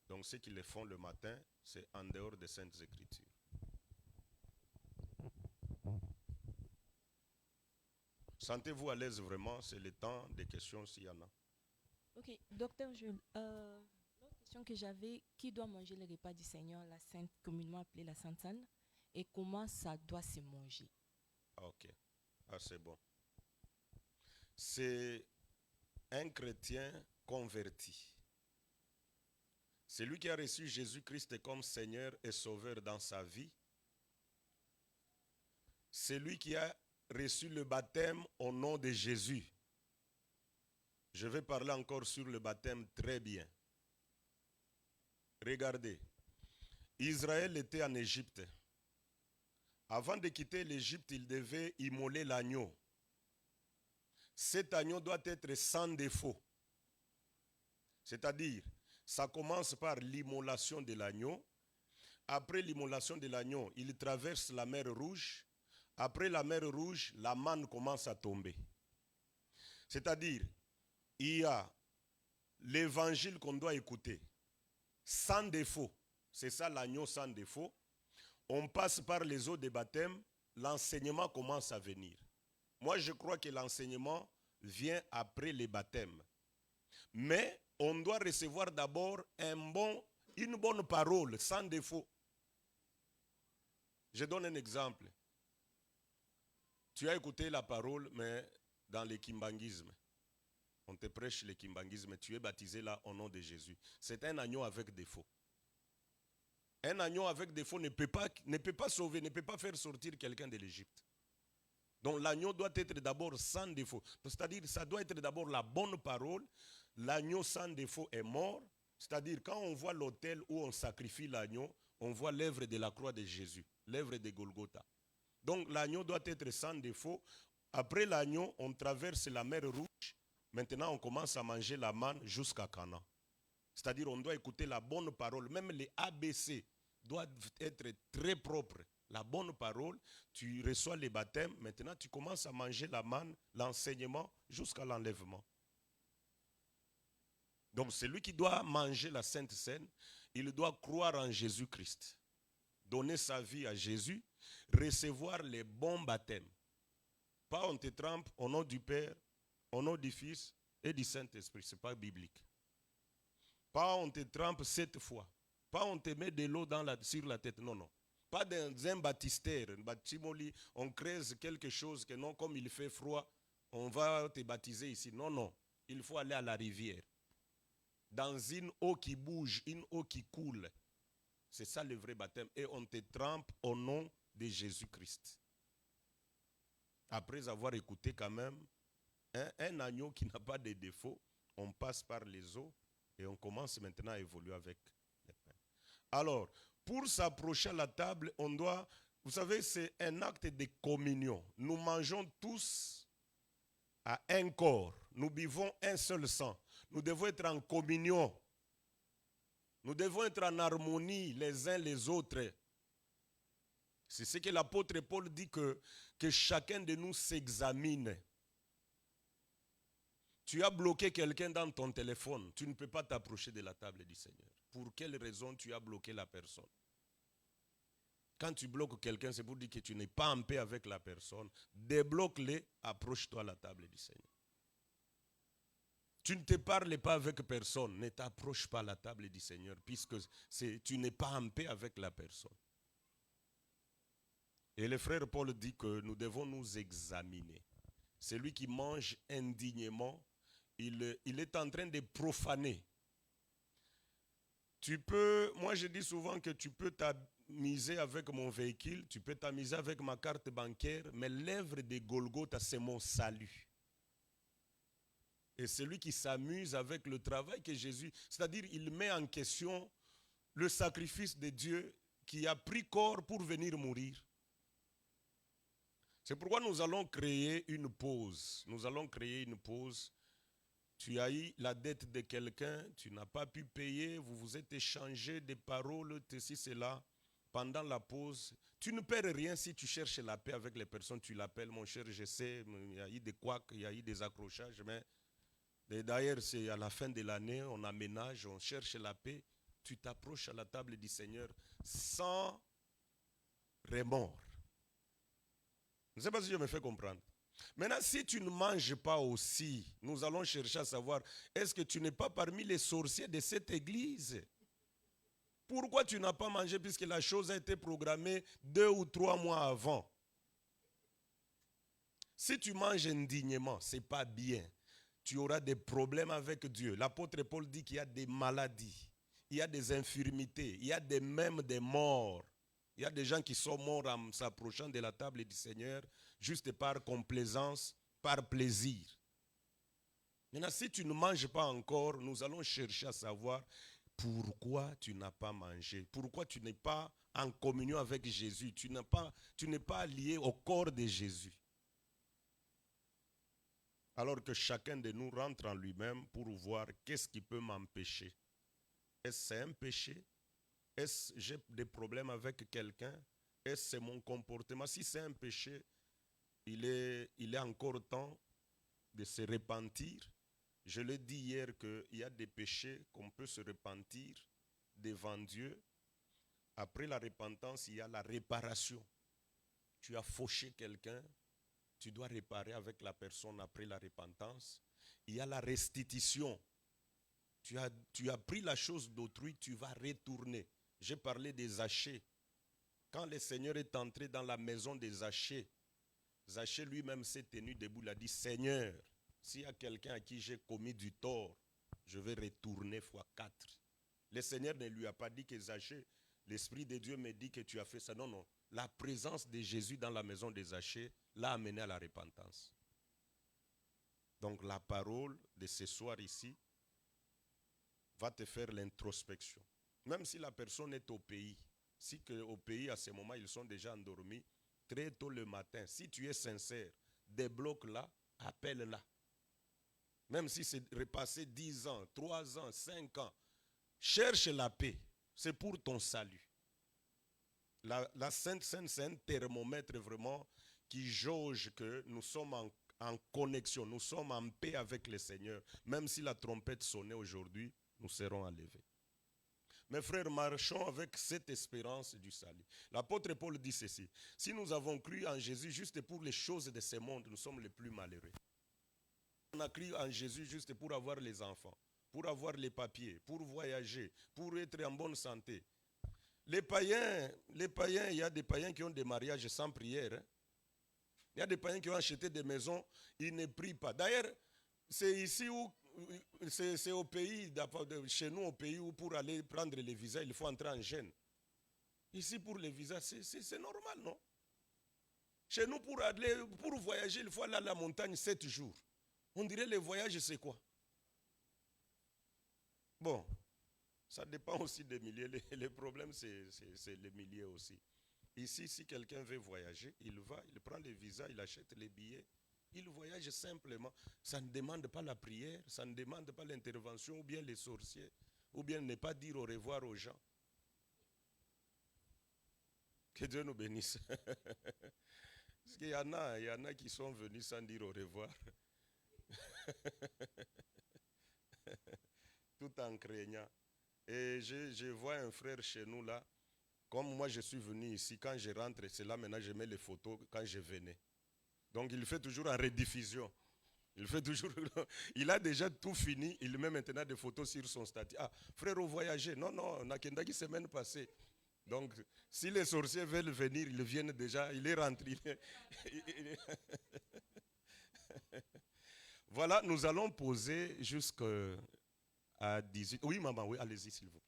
Donc ceux qui le font le matin, c'est en dehors des Saintes Écritures. Sentez-vous à l'aise vraiment, c'est le temps des questions s'il y en a. Ok, docteur Jules, l'autre question que j'avais, qui doit manger le repas du Seigneur, la Sainte, communément appelée la Sainte Seine, et comment ça doit se manger? Ok, c'est bon. C'est un chrétien converti. C'est lui qui a reçu Jésus-Christ comme Seigneur et Sauveur dans sa vie. C'est lui qui a reçu le baptême au nom de Jésus. Je vais parler encore sur le baptême très bien. Regardez, Israël était en Égypte. Avant de quitter l'Égypte, il devait immoler l'agneau. Cet agneau doit être sans défaut. C'est-à-dire, ça commence par l'immolation de l'agneau. Après l'immolation de l'agneau, il traverse la mer Rouge. Après la mer Rouge, la manne commence à tomber. C'est-à-dire, il y a l'évangile qu'on doit écouter, sans défaut. C'est ça l'agneau sans défaut. On passe par les eaux de baptême, l'enseignement commence à venir. Moi, je crois que l'enseignement vient après les baptêmes. Mais on doit recevoir d'abord une bonne parole, sans défaut. Je donne un exemple. Tu as écouté la parole, mais dans le kimbanguisme. On te prêche le kimbanguisme, tu es baptisé là au nom de Jésus. C'est un agneau avec défaut. Un agneau avec défaut ne peut pas sauver, ne peut pas faire sortir quelqu'un de l'Égypte. Donc l'agneau doit être d'abord sans défaut. C'est-à-dire, ça doit être d'abord la bonne parole. L'agneau sans défaut est mort. C'est-à-dire, quand on voit l'autel où on sacrifie l'agneau, on voit l'œuvre de la croix de Jésus, l'œuvre de Golgotha. Donc l'agneau doit être sans défaut. Après l'agneau, on traverse la mer Rouge. Maintenant, on commence à manger la manne jusqu'à Canaan. C'est-à-dire, on doit écouter la bonne parole. Même les ABC doivent être très propres. La bonne parole, tu reçois les baptêmes. Maintenant, tu commences à manger la manne, l'enseignement, jusqu'à l'enlèvement. Donc, celui qui doit manger la Sainte Seine, il doit croire en Jésus-Christ, donner sa vie à Jésus, recevoir les bons baptêmes. Pas on te trempe au nom du Père, au nom du Fils et du Saint-Esprit. Ce n'est pas biblique. Pas on te trempe 7 fois. Pas on te met de l'eau sur la tête. Non, non. Pas dans un baptistère. On creuse quelque chose que non, comme il fait froid, on va te baptiser ici. Non, non. Il faut aller à la rivière. Dans une eau qui bouge, une eau qui coule. C'est ça le vrai baptême. Et on te trempe au nom de Jésus-Christ. Après avoir écouté quand même un agneau qui n'a pas de défaut, on passe par les eaux et on commence maintenant à évoluer avec les pains. Alors, pour s'approcher à la table, on doit, vous savez, c'est un acte de communion. Nous mangeons tous à un corps. Nous buvons un seul sang. Nous devons être en communion. Nous devons être en harmonie les uns les autres. C'est ce que l'apôtre Paul dit que chacun de nous s'examine. Tu as bloqué quelqu'un dans ton téléphone. Tu ne peux pas t'approcher de la table du Seigneur. Pour quelle raison tu as bloqué la personne? Quand tu bloques quelqu'un, c'est pour dire que tu n'es pas en paix avec la personne. Débloque-le, approche-toi à la table du Seigneur. Tu ne te parles pas avec personne. Ne t'approche pas à la table du Seigneur puisque tu n'es pas en paix avec la personne. Et le frère Paul dit que nous devons nous examiner. Celui qui mange indignement, il est en train de profaner. Moi je dis souvent que tu peux t'amuser avec mon véhicule, tu peux t'amuser avec ma carte bancaire, mais l'œuvre de Golgotha, c'est mon salut. Et celui qui s'amuse avec le travail que Jésus, c'est-à-dire il met en question le sacrifice de Dieu qui a pris corps pour venir mourir. C'est pourquoi nous allons créer une pause. Nous allons créer une pause. Tu as eu la dette de quelqu'un, tu n'as pas pu payer, vous vous êtes échangé des paroles, ceci, cela. Pendant la pause, tu ne perds rien si tu cherches la paix avec les personnes, tu l'appelles, mon cher, je sais, il y a eu des couacs, il y a eu des accrochages, mais d'ailleurs, c'est à la fin de l'année, on aménage, on cherche la paix, tu t'approches à la table du Seigneur sans remords. Je ne sais pas si je me fais comprendre. Maintenant, si tu ne manges pas aussi, nous allons chercher à savoir, est-ce que tu n'es pas parmi les sorciers de cette église? Pourquoi tu n'as pas mangé puisque la chose a été programmée 2 ou 3 mois avant? Si tu manges indignement, ce n'est pas bien. Tu auras des problèmes avec Dieu. L'apôtre Paul dit qu'il y a des maladies, il y a des infirmités, il y a même des morts. Il y a des gens qui sont morts en s'approchant de la table du Seigneur juste par complaisance, par plaisir. Maintenant, si tu ne manges pas encore, nous allons chercher à savoir pourquoi tu n'as pas mangé, pourquoi tu n'es pas en communion avec Jésus, tu n'es pas lié au corps de Jésus. Alors que chacun de nous rentre en lui-même pour voir qu'est-ce qui peut m'empêcher. Est-ce que c'est un péché? Est-ce que j'ai des problèmes avec quelqu'un? Est-ce que c'est mon comportement? Si c'est un péché, il est encore temps de se repentir. Je l'ai dit hier qu'il y a des péchés qu'on peut se repentir devant Dieu. Après la repentance, il y a la réparation. Tu as fauché quelqu'un, tu dois réparer avec la personne après la repentance. Il y a la restitution. Tu as pris la chose d'autrui, tu vas retourner. J'ai parlé des Zachée. Quand le Seigneur est entré dans la maison des Zachée, Zachée lui-même s'est tenu debout, il a dit, Seigneur, s'il y a quelqu'un à qui j'ai commis du tort, je vais retourner x4. Le Seigneur ne lui a pas dit que Zachée, l'Esprit de Dieu me dit que tu as fait ça. Non, non. La présence de Jésus dans la maison des Zachée l'a amené à la repentance. Donc la parole de ce soir ici va te faire l'introspection. Même si la personne est au pays, si au pays à ce moment ils sont déjà endormis, très tôt le matin, si tu es sincère, débloque-la, appelle-la. Même si c'est repassé 10 ans, 3 ans, 5 ans, cherche la paix, c'est pour ton salut. La Sainte Seine, c'est un thermomètre vraiment qui jauge que nous sommes en connexion, nous sommes en paix avec le Seigneur. Même si la trompette sonnait aujourd'hui, nous serons enlevés. Mes frères, marchons avec cette espérance du salut. L'apôtre Paul dit ceci, si nous avons cru en Jésus juste pour les choses de ce monde, nous sommes les plus malheureux. On a cru en Jésus juste pour avoir les enfants, pour avoir les papiers, pour voyager, pour être en bonne santé. Les païens, il y a des païens qui ont des mariages sans prière. Hein. Il y a des païens qui ont acheté des maisons, ils ne prient pas. D'ailleurs, c'est ici où, c'est au pays, chez nous au pays où pour aller prendre les visas, il faut entrer en jeûne. Ici pour les visas, c'est normal, non? Chez nous pour voyager, il faut aller à la montagne 7 jours. On dirait le voyage, c'est quoi? Bon, ça dépend aussi des milliers. Les problèmes, c'est les milliers aussi. Ici, si quelqu'un veut voyager, il prend les visas, il achète les billets, il voyage simplement. Ça ne demande pas la prière, ça ne demande pas l'intervention, ou bien les sorciers, ou bien ne pas dire au revoir aux gens. Que Dieu nous bénisse. Parce qu'il y en a qui sont venus sans dire au revoir. Tout en craignant. Et je vois un frère chez nous là, comme moi je suis venu ici, quand je rentre, c'est là maintenant je mets les photos quand je venais. Donc il fait toujours en rediffusion. Il a déjà tout fini, il met maintenant des photos sur son statut. Ah, frère au voyager, non, on a Kendaki semaine passée. Donc si les sorciers veulent venir, ils viennent déjà, il est rentré. Voilà, nous allons poser jusqu'à 18. Oui, maman, oui, allez-y, s'il vous plaît.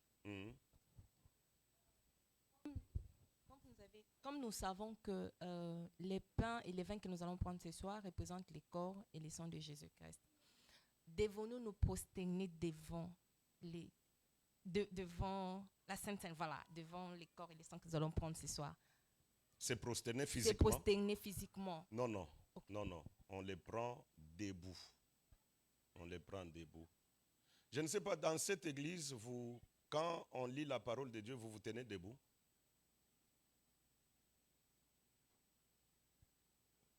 Comme nous savons que les pains et les vins que nous allons prendre ce soir représentent les corps et les sangs de Jésus-Christ, devons-nous nous prosterner devant la Sainte Seine, voilà, devant les corps et les sangs que nous allons prendre ce soir? Se prosterner Se physiquement? prosterner physiquement. Non, non. Ok. Non, non. On les prend debout. On les prend debout. Je ne sais pas, dans cette église, vous, quand on lit la parole de Dieu, vous vous tenez debout?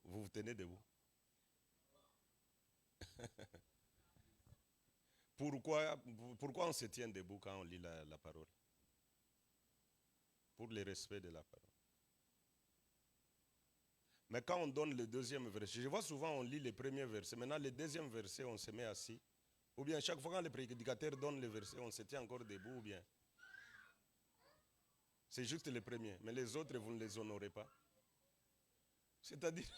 Vous vous tenez debout? Pourquoi on se tient debout quand on lit la parole? Pour le respect de la parole. Mais quand on donne le deuxième verset, je vois souvent on lit les premiers versets, maintenant le deuxième verset, on se met assis. Ou bien chaque fois quand le prédicateur donne le verset, on se tient encore debout, ou bien c'est juste les premiers, mais les autres, vous ne les honorez pas. C'est-à-dire,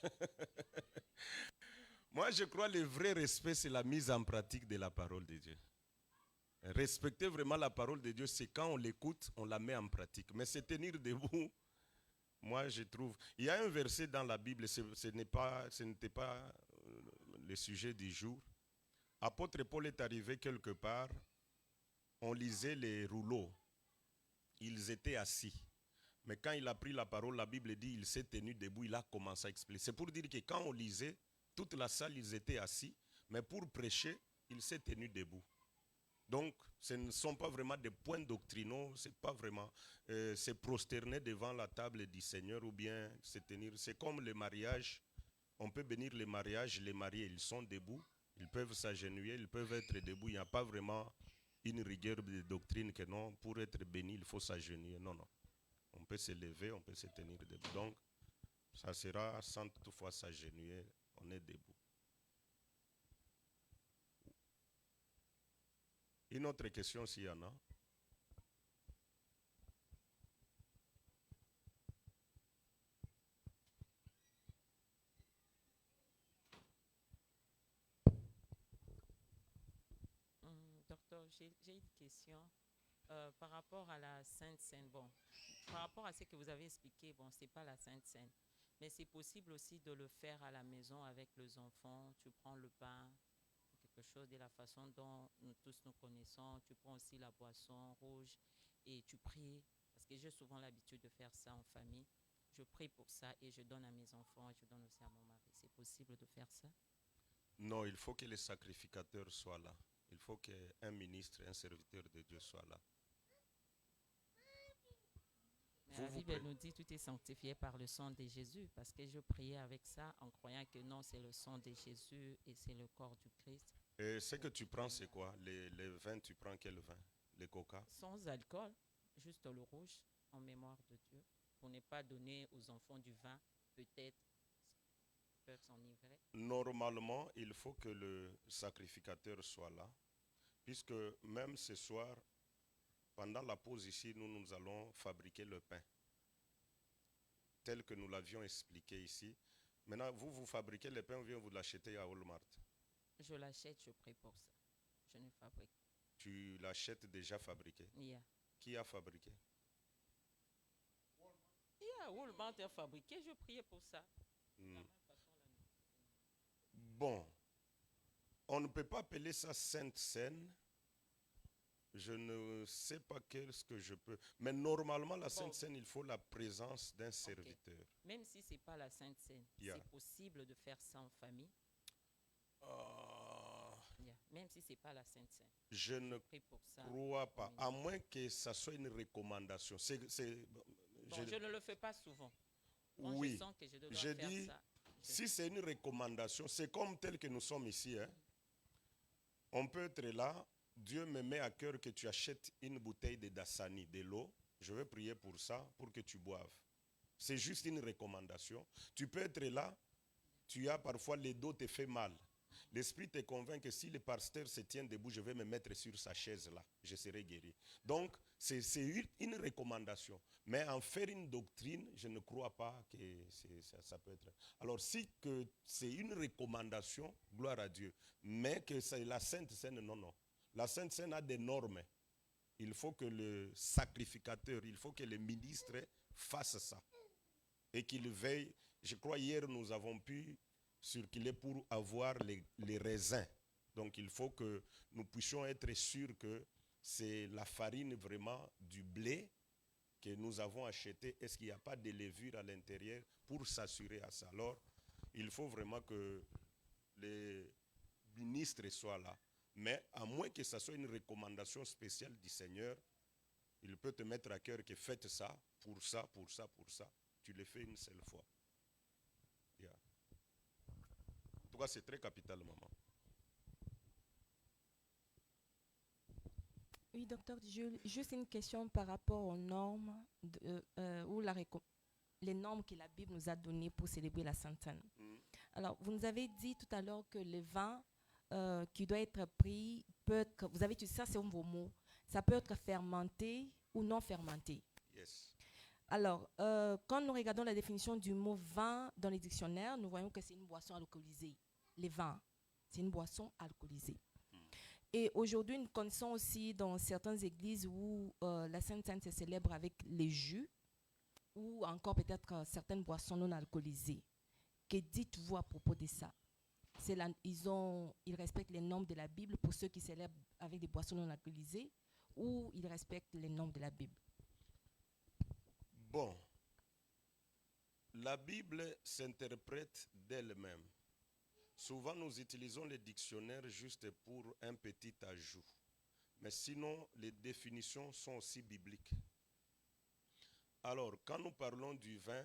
moi je crois que le vrai respect, c'est la mise en pratique de la parole de Dieu. Respecter vraiment la parole de Dieu, c'est quand on l'écoute, on la met en pratique. Mais se tenir debout, moi je trouve... Il y a un verset dans la Bible, ce n'était pas le sujet du jour. Apôtre Paul est arrivé quelque part, on lisait les rouleaux, ils étaient assis. Mais quand il a pris la parole, la Bible dit il s'est tenu debout, il a commencé à expliquer. C'est pour dire que quand on lisait, toute la salle, ils étaient assis, mais pour prêcher, il s'est tenu debout. Donc, ce ne sont pas vraiment des points doctrinaux, c'est pas vraiment se prosterner devant la table du Seigneur ou bien se tenir. C'est comme le mariage, on peut bénir les mariages, les mariés, ils sont debout, ils peuvent s'agenouiller, ils peuvent être debout. Il n'y a pas vraiment une rigueur de doctrine que non, pour être béni, il faut s'agenouiller. Non, non. On peut se lever, on peut se tenir debout. Donc, ça sera sans toutefois s'agenouiller, on est debout. Une autre question s'il y en a. Docteur, j'ai une question par rapport à la Sainte Seine. Bon, par rapport à ce que vous avez expliqué, bon, ce n'est pas la Sainte Seine, mais c'est possible aussi de le faire à la maison avec les enfants. Tu prends le pain, quelque chose de la façon dont nous tous nous connaissons. Tu prends aussi la boisson rouge et tu pries, parce que j'ai souvent l'habitude de faire ça en famille. Je prie pour ça et je donne à mes enfants et je donne aussi à mon mari. C'est possible de faire ça? Non, il faut que les sacrificateurs soient là. Il faut qu'un ministre, un serviteur de Dieu soit là. La Bible nous dit tout est sanctifié par le sang de Jésus, parce que je priais avec ça en croyant que non, c'est le sang de Jésus et c'est le corps du Christ. Et ce que tu prends, c'est quoi? Les vins, tu prends quel vin? Les coca? Sans alcool, juste le rouge, en mémoire de Dieu, pour ne pas donner aux enfants du vin, peut-être peuvent s'enivrer. Normalement, il faut que le sacrificateur soit là, puisque même ce soir, pendant la pause ici, nous allons fabriquer le pain, tel que nous l'avions expliqué ici. Maintenant, vous fabriquez le pain ou bien vous l'achetez à Walmart? Je l'achète, je prie pour ça. Je ne fabrique. Tu l'achètes déjà fabriqué? Yeah. Qui a fabriqué? Walmart a fabriqué, je priais pour ça. Bon, on ne peut pas appeler ça Sainte Seine. Je ne sais pas qu'est-ce que je peux. Mais normalement, la Sainte Seine, il faut la présence d'un serviteur. Même si ce n'est pas la Sainte Seine, c'est possible de faire ça en famille. Même si ce n'est pas la Sainte Seine. Je ne crois pas, à moins que ça soit une recommandation. Je ne le fais pas souvent. Quand oui, je sens que je dois faire ça. Si c'est une recommandation, c'est comme tel que nous sommes ici. Hein. On peut être là. Dieu me met à cœur que tu achètes une bouteille de Dasani, de l'eau. Je vais prier pour ça, pour que tu boives. C'est juste une recommandation. Tu peux être là, tu as parfois les dos te fait mal. L'esprit te convainc que si le pasteur se tient debout, je vais me mettre sur sa chaise là, je serai guéri. Donc, c'est une recommandation. Mais en faire une doctrine, je ne crois pas que ça peut être. Alors, si que c'est une recommandation, gloire à Dieu. Mais que c'est la Sainte Seine, non, non. La Sainte Seine a des normes. Il faut que le sacrificateur, il faut que le ministre fasse ça. Et qu'il veille. Je crois hier, nous avons pu circuler pour avoir les raisins. Donc, il faut que nous puissions être sûrs que c'est la farine vraiment du blé que nous avons acheté, est-ce qu'il n'y a pas de levure à l'intérieur pour s'assurer à ça? Alors, il faut vraiment que les ministres soient là. Mais à moins que ce soit une recommandation spéciale du Seigneur, il peut te mettre à cœur que faites ça, pour ça, pour ça, pour ça. Tu le fais une seule fois. Yeah. En tout cas, c'est très capital, maman. Oui, docteur, juste une question par rapport aux normes ou les normes que la Bible nous a données pour célébrer la Sainte Seine. Alors, vous nous avez dit tout à l'heure que le vin qui doit être pris peut être, vous avez dit ça, c'est un vos mots, ça peut être fermenté ou non fermenté. Yes. Alors, quand nous regardons la définition du mot vin dans les dictionnaires, nous voyons que c'est une boisson alcoolisée. Les vins, c'est une boisson alcoolisée. Et aujourd'hui, nous connaissons aussi dans certaines églises où la Sainte Seine se célèbre avec les jus ou encore peut-être certaines boissons non alcoolisées. Que dites-vous à propos de ça? Ils respectent les normes de la Bible pour ceux qui célèbrent avec des boissons non alcoolisées ou ils respectent les normes de la Bible? Bon, la Bible s'interprète d'elle-même. Souvent, nous utilisons les dictionnaires juste pour un petit ajout. Mais sinon, les définitions sont aussi bibliques. Alors, quand nous parlons du vin,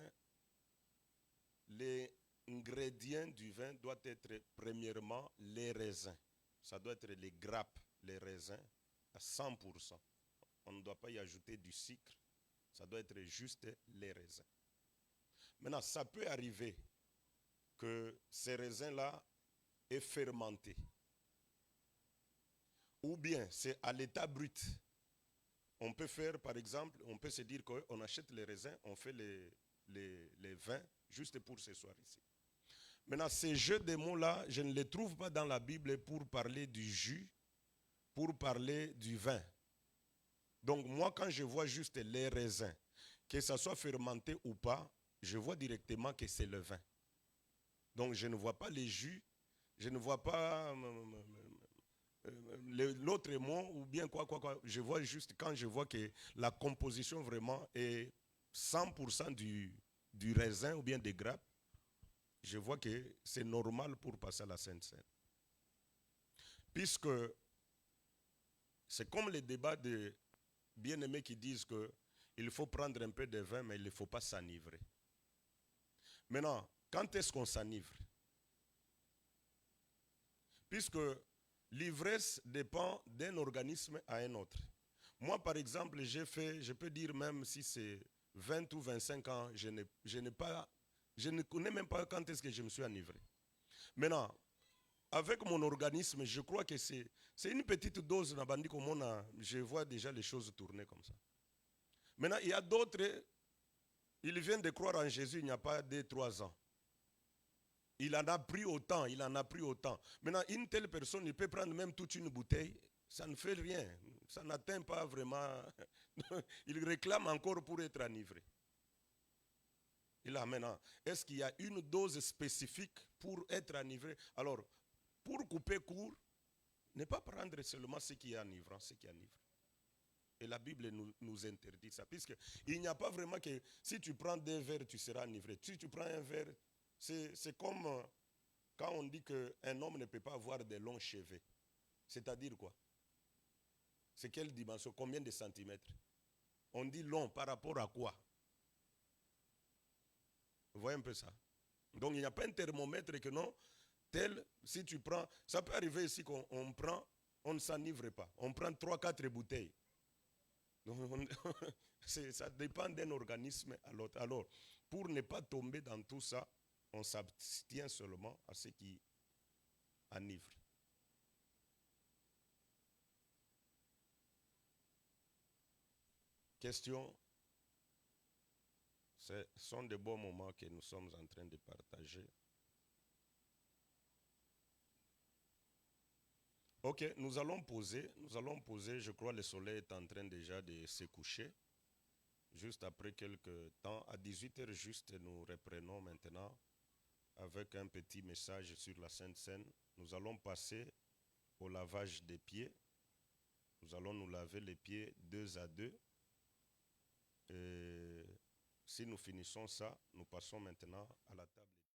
les ingrédients du vin doivent être premièrement les raisins. Ça doit être les grappes, les raisins, à 100%. On ne doit pas y ajouter du sucre. Ça doit être juste les raisins. Maintenant, ça peut arriver que ces raisins-là aient fermenté. Ou bien c'est à l'état brut. On peut faire, par exemple, on peut se dire qu'on achète les raisins, on fait les vins juste pour ce soir ici. Maintenant, ces jeux de mots-là, je ne les trouve pas dans la Bible pour parler du jus, pour parler du vin. Donc moi, quand je vois juste les raisins, que ça soit fermenté ou pas, je vois directement que c'est le vin. Donc je ne vois pas les jus, je ne vois pas l'autre mot ou bien quoi. Je vois juste quand je vois que la composition vraiment est 100% du raisin ou bien des grappes, je vois que c'est normal pour passer à la Sainte Seine. Puisque c'est comme les débats de bien-aimés qui disent qu'il faut prendre un peu de vin, mais il ne faut pas s'enivrer. Maintenant, quand est-ce qu'on s'enivre? Puisque l'ivresse dépend d'un organisme à un autre. Moi, par exemple, je peux dire même si c'est 20 ou 25 ans, je ne connais même pas quand est-ce que je me suis enivré. Maintenant, avec mon organisme, je crois que c'est une petite dose, je vois déjà les choses tourner comme ça. Maintenant, il y a d'autres, ils viennent de croire en Jésus il n'y a pas 2-3 ans. Il en a pris autant, il en a pris autant. Maintenant, une telle personne, il peut prendre même toute une bouteille, ça ne fait rien. Ça n'atteint pas vraiment. Il réclame encore pour être enivré. Et là, maintenant, est-ce qu'il y a une dose spécifique pour être enivré? Alors, pour couper court, ne pas prendre seulement ce qui est enivrant, ce qui est enivré. Et la Bible nous interdit ça, puisqu'il n'y a pas vraiment que si tu prends 2 verres, tu seras enivré. Si tu prends un verre, c'est comme quand on dit qu'un homme ne peut pas avoir de longs cheveux. C'est-à-dire quoi? C'est quelle dimension? Combien de centimètres? On dit long par rapport à quoi? Vous voyez un peu ça? Donc il n'y a pas un thermomètre que non, tel, si tu prends, ça peut arriver ici qu'on prend, on ne s'enivre pas. On prend 3-4 bouteilles. Donc ça dépend d'un organisme à l'autre. Alors, pour ne pas tomber dans tout ça, on s'abstient seulement à ce qui enivre. Question? Ce sont de bons moments que nous sommes en train de partager. Ok, nous allons poser, je crois que le soleil est en train déjà de se coucher. Juste après quelques temps, à 18h juste, nous reprenons maintenant avec un petit message sur la Sainte Seine. Nous allons passer au lavage des pieds. Nous allons nous laver les pieds 2 à 2. Et si nous finissons ça, nous passons maintenant à la table.